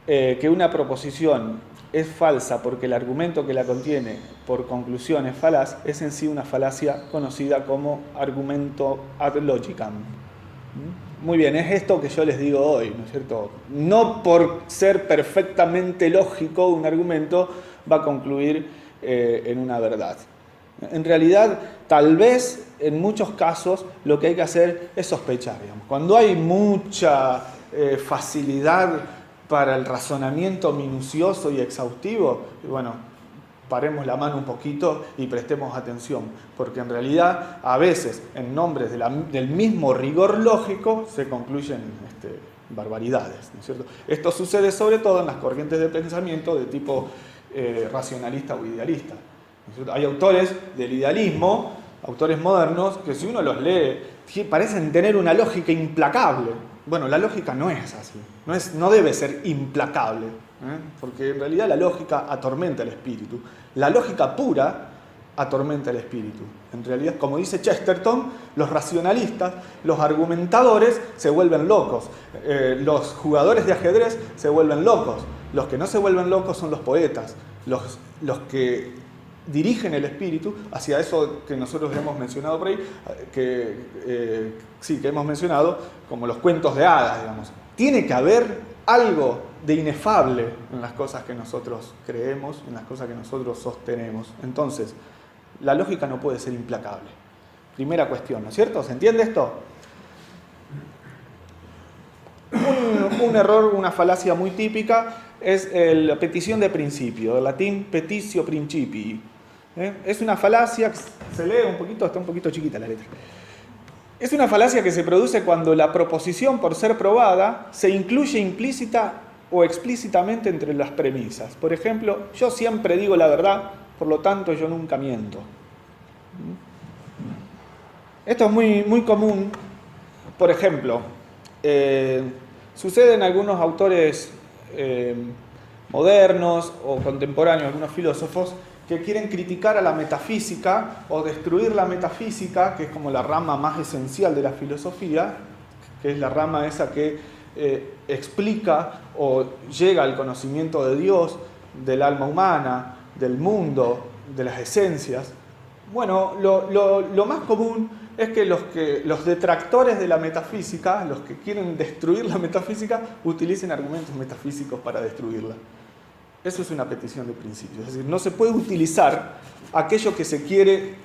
que una proposición es falsa porque el argumento que la contiene por conclusión es falaz es en sí una falacia conocida como argumento ad logicam. Muy bien, es esto que yo les digo hoy, ¿no es cierto? No por ser perfectamente lógico un argumento va a concluir en una verdad. En realidad, tal vez en muchos casos lo que hay que hacer es sospechar, digamos. Cuando hay mucha facilidad para el razonamiento minucioso y exhaustivo, bueno, paremos la mano un poquito y prestemos atención, porque en realidad a veces en nombres del mismo rigor lógico se concluyen barbaridades, ¿no es cierto? Esto sucede sobre todo en las corrientes de pensamiento de tipo racionalista o idealista, ¿no es cierto? Hay autores del idealismo, autores modernos, que si uno los lee parecen tener una lógica implacable. Bueno, la lógica no es así, no debe ser implacable, porque en realidad la lógica atormenta el espíritu. La lógica pura atormenta el espíritu. En realidad, como dice Chesterton, los racionalistas, los argumentadores se vuelven locos, los jugadores de ajedrez se vuelven locos, los que no se vuelven locos son los poetas, los que dirigen el espíritu hacia eso que nosotros hemos mencionado por ahí, que hemos mencionado como los cuentos de hadas, digamos. Tiene que haber algo de inefable en las cosas que nosotros creemos, en las cosas que nosotros sostenemos. Entonces, la lógica no puede ser implacable. Primera cuestión, ¿no es cierto? ¿Se entiende esto? Un error, una falacia muy típica es la petición de principio, del latín petitio principii. Es una falacia, se lee un poquito, está un poquito chiquita la letra. Es una falacia que se produce cuando la proposición, por ser probada, se incluye implícita o explícitamente entre las premisas. Por ejemplo, yo siempre digo la verdad, por lo tanto yo nunca miento. Esto es muy común. Por ejemplo, sucede en algunos autores modernos o contemporáneos, algunos filósofos, que quieren criticar a la metafísica o destruir la metafísica, que es como la rama más esencial de la filosofía, que es la rama esa que explica o llega al conocimiento de Dios, del alma humana, del mundo, de las esencias. Bueno, lo más común es que los detractores de la metafísica, los que quieren destruir la metafísica, utilicen argumentos metafísicos para destruirla. Eso es una petición de principio. Es decir, no se puede utilizar aquello que se quiere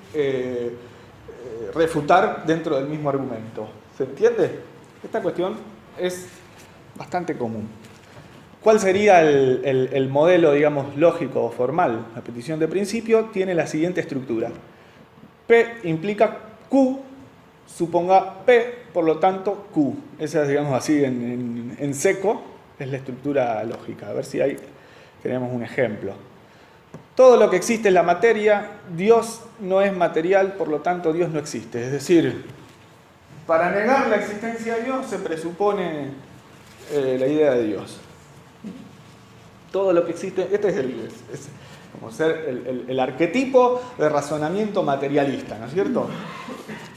refutar dentro del mismo argumento. ¿Se entiende? Esta cuestión es bastante común. ¿Cuál sería el modelo, digamos, lógico o formal? La petición de principio tiene la siguiente estructura. P implica Q, suponga P, por lo tanto Q. Esa es, digamos así, en seco, es la estructura lógica. A ver si tenemos un ejemplo. Todo lo que existe es la materia, Dios no es material, por lo tanto Dios no existe. Es decir, para negar la existencia de Dios se presupone la idea de Dios. Todo lo que existe, este es como ser el arquetipo de razonamiento materialista, ¿no es cierto?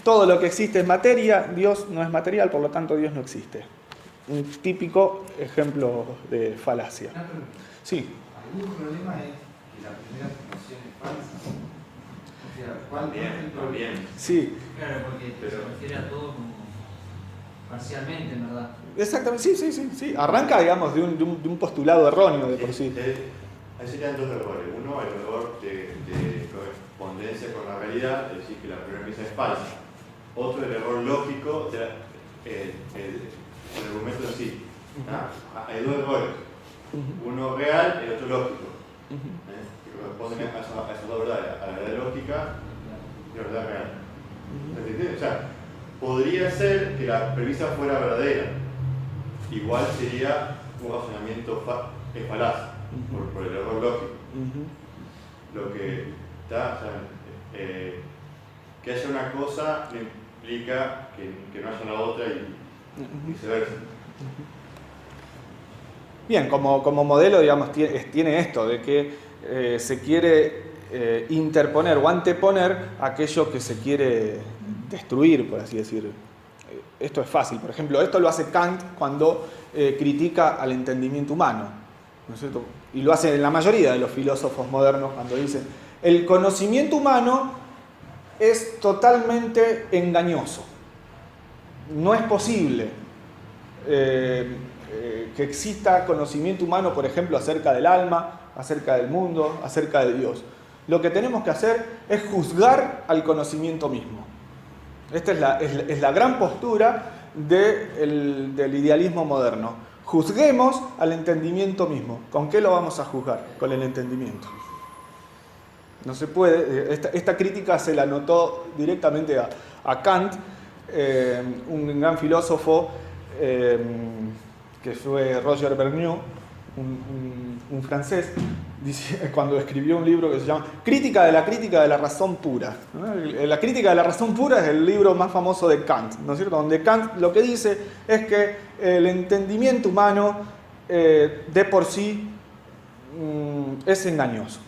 Todo lo que existe es materia, Dios no es material, por lo tanto Dios no existe. Un típico ejemplo de falacia. Sí.
¿Algún problema es que la primera afirmación es falsa? O sea, ¿cuál es el problema?
Sí.
Claro, porque se refiere a todo como parcialmente, en verdad.
Exactamente, sí. Arranca, digamos, de un postulado erróneo de por sí.
Ahí serían dos errores. Uno, el error de correspondencia con la realidad, es decir, que la primera premisa es falsa. Otro, el error lógico del argumento en sí. Hay dos errores. Uno real y el otro lógico. Que corresponden a esas dos verdades, a la verdad lógica y a la verdad real. ¿Entiendes? O sea, podría ser que la premisa fuera verdadera. Igual sería un razonamiento falaz por el error lógico. Lo que está, o sea, que haya una cosa no implica que no haya la otra y viceversa.
Bien, como modelo, digamos, tiene esto de que se quiere interponer o anteponer aquello que se quiere destruir, por así decir. Esto es fácil. Por ejemplo, esto lo hace Kant cuando critica al entendimiento humano, ¿no es cierto? Y lo hace en la mayoría de los filósofos modernos cuando dicen el conocimiento humano es totalmente engañoso. No es posible que exista conocimiento humano, por ejemplo, acerca del alma, acerca del mundo, acerca de Dios. Lo que tenemos que hacer es juzgar al conocimiento mismo. Esta es la gran postura del idealismo moderno. Juzguemos al entendimiento mismo. ¿Con qué lo vamos a juzgar? Con el entendimiento. No se puede. Esta crítica se la notó directamente a Kant, un gran filósofo que fue Roger Vergniaud, un francés, cuando escribió un libro que se llama Crítica de la razón pura. La crítica de la razón pura es el libro más famoso de Kant, ¿no es cierto? Donde Kant lo que dice es que el entendimiento humano de por sí es engañoso.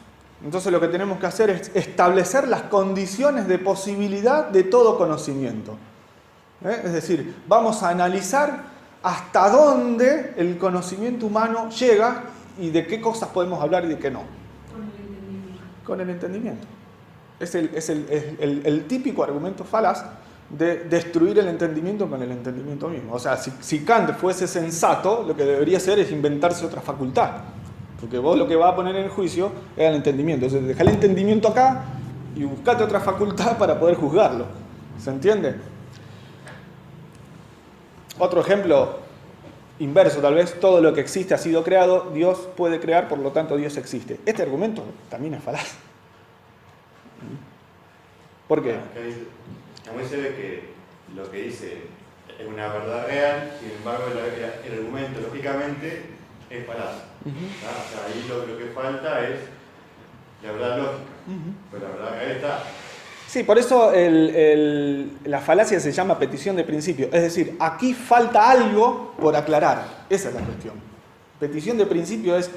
Entonces lo que tenemos que hacer es establecer las condiciones de posibilidad de todo conocimiento. Es decir, vamos a analizar hasta dónde el conocimiento humano llega y de qué cosas podemos hablar y de qué no. Con el entendimiento. Es el típico argumento falaz de destruir el entendimiento con el entendimiento mismo. O sea, si Kant fuese sensato, lo que debería hacer es inventarse otra facultad. Porque vos lo que vas a poner en el juicio es el entendimiento. Entonces, dejá el entendimiento acá y buscate otra facultad para poder juzgarlo. ¿Se entiende? Otro ejemplo inverso, tal vez, todo lo que existe ha sido creado, Dios puede crear, por lo tanto Dios existe. Este argumento también es falaz. ¿Por qué?
También se ve que lo que dice es una verdad real, sin embargo el argumento lógicamente es falaz. O sea, ahí lo que falta es la verdad lógica, pero la verdad real está.
Sí, por eso la falacia se llama petición de principio. Es decir, aquí falta algo por aclarar. Esa es la cuestión. Petición de principio es,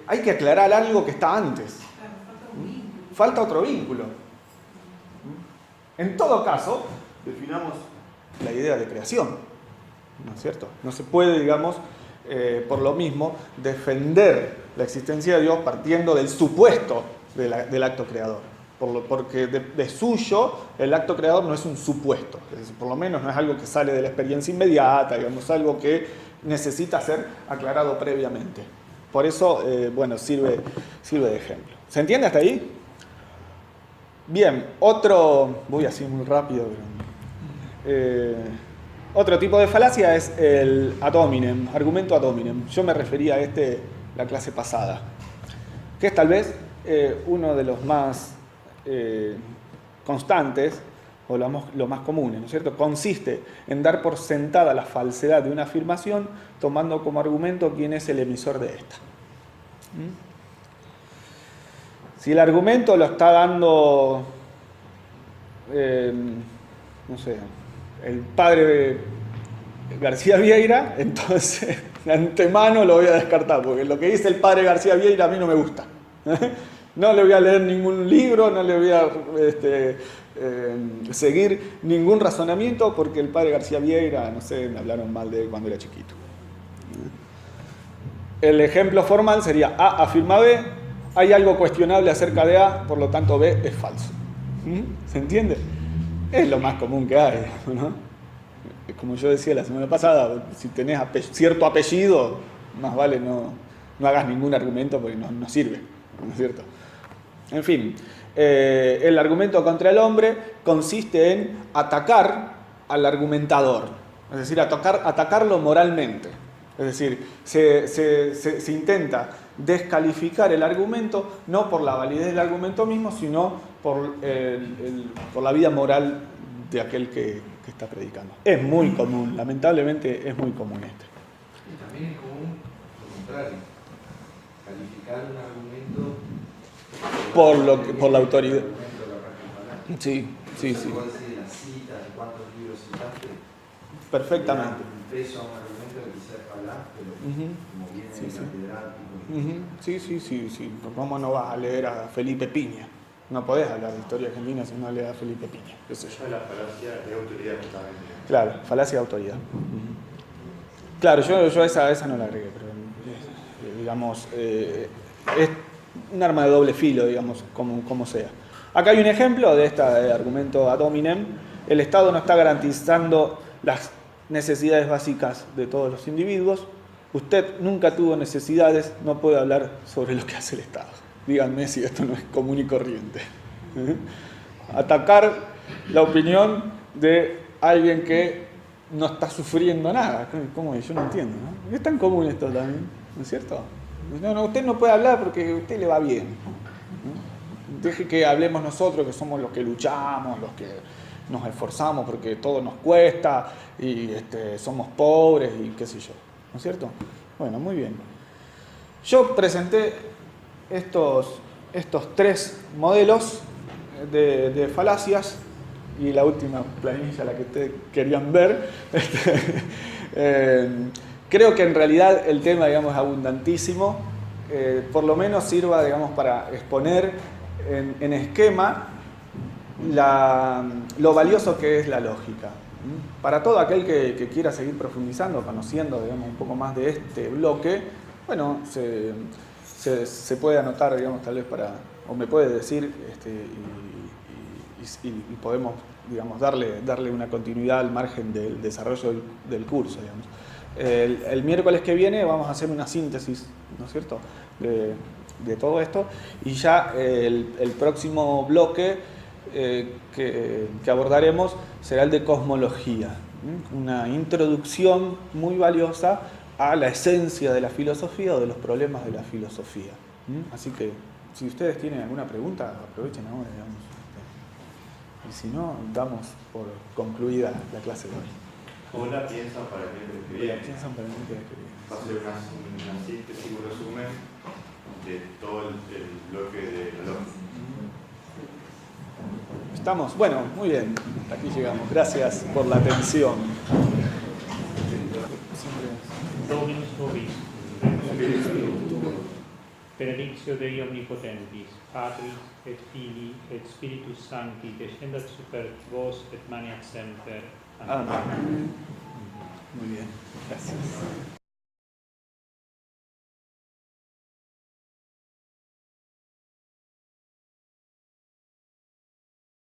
hay que aclarar algo que está antes. Falta otro vínculo. En todo caso, definamos la idea de creación. ¿No es cierto? No se puede, digamos, por lo mismo, defender la existencia de Dios partiendo del supuesto del acto creador. Porque de suyo el acto creador no es un supuesto, es decir, por lo menos no es algo que sale de la experiencia inmediata, digamos, algo que necesita ser aclarado previamente. Por eso, bueno, sirve de ejemplo. ¿Se entiende hasta ahí? Bien, voy así muy rápido, otro tipo de falacia es el ad hominem, argumento ad hominem. Yo me refería a la clase pasada, que es tal vez uno de los más constantes o lo más comunes, ¿no es cierto? Consiste en dar por sentada la falsedad de una afirmación tomando como argumento quién es el emisor de esta. Si el argumento lo está dando, no sé, el padre de García Vieira, entonces de antemano lo voy a descartar, porque lo que dice el padre García Vieira a mí no me gusta. No le voy a leer ningún libro, no le voy a seguir ningún razonamiento, porque el padre García Vieira, no sé, me hablaron mal de él cuando era chiquito. El ejemplo formal sería A afirma B, hay algo cuestionable acerca de A, por lo tanto B es falso. ¿Se entiende? Es lo más común que hay, ¿no? Como yo decía la semana pasada, si tenés cierto apellido, más vale no hagas ningún argumento porque no sirve, ¿no es cierto? En fin, el argumento contra el hombre consiste en atacar al argumentador, es decir, atacarlo moralmente. Es decir, se intenta descalificar el argumento no por la validez del argumento mismo, sino por la vida moral de aquel que está predicando. Es muy común, lamentablemente es muy común esto.
Y también es común lo contrario, calificar un argumento
por la autoridad. Sí.
Puedo decir la cita, de cuántos libros citaste.
Perfectamente.
Un peso a un argumento que quizás es falaz, pero como viene de catedrático.
Sí. ¿Cómo no vas a leer a Felipe Piña? No podés hablar de historia argentina si no lees a Felipe Piña.
Eso es la falacia de autoridad, justamente.
Claro, falacia de autoridad. Claro, yo esa no la agregué, pero digamos, es un arma de doble filo, digamos, como sea. Acá hay un ejemplo de este argumento ad hominem. El Estado no está garantizando las necesidades básicas de todos los individuos. Usted nunca tuvo necesidades, no puede hablar sobre lo que hace el Estado. Díganme si esto no es común y corriente. Atacar la opinión de alguien que no está sufriendo nada. ¿Cómo es? Yo no entiendo, ¿no? Es tan común esto también, ¿no es cierto? No, usted no puede hablar porque a usted le va bien. Deje que hablemos nosotros, que somos los que luchamos, los que nos esforzamos porque todo nos cuesta y somos pobres y qué sé yo. ¿No es cierto? Bueno, muy bien. Yo presenté estos 3 modelos de falacias y la última planilla, la que ustedes querían ver. Creo que en realidad el tema, digamos, es abundantísimo. Por lo menos sirva, digamos, para exponer en esquema lo valioso que es la lógica. Para todo aquel que quiera seguir profundizando, conociendo, digamos, un poco más de este bloque, bueno, se puede anotar, digamos, tal vez o me puede decir, y podemos, digamos, darle una continuidad al margen del desarrollo del curso, digamos. El miércoles que viene vamos a hacer una síntesis, ¿no es cierto?, de todo esto, y ya el próximo bloque que abordaremos será el de cosmología, una introducción muy valiosa a la esencia de la filosofía o de los problemas de la filosofía. Así que si ustedes tienen alguna pregunta, aprovechen ahora, digamos. Y si no, damos por concluida la clase de hoy.
Hola, piensan para el miércoles que viene.
Piensan para el miércoles que viene.
Va a ser una síntesis, un resumen de todo el bloque de la lógica.
¿Estamos? Bueno, muy bien. Hasta aquí llegamos. Gracias por la atención.
Dominus vobis. Benedictio Dei Omnipotentis, Patris et Filii et Spiritus Sancti, descendat super vos et maniat semper. Amén.
Amén. Muy bien. Gracias.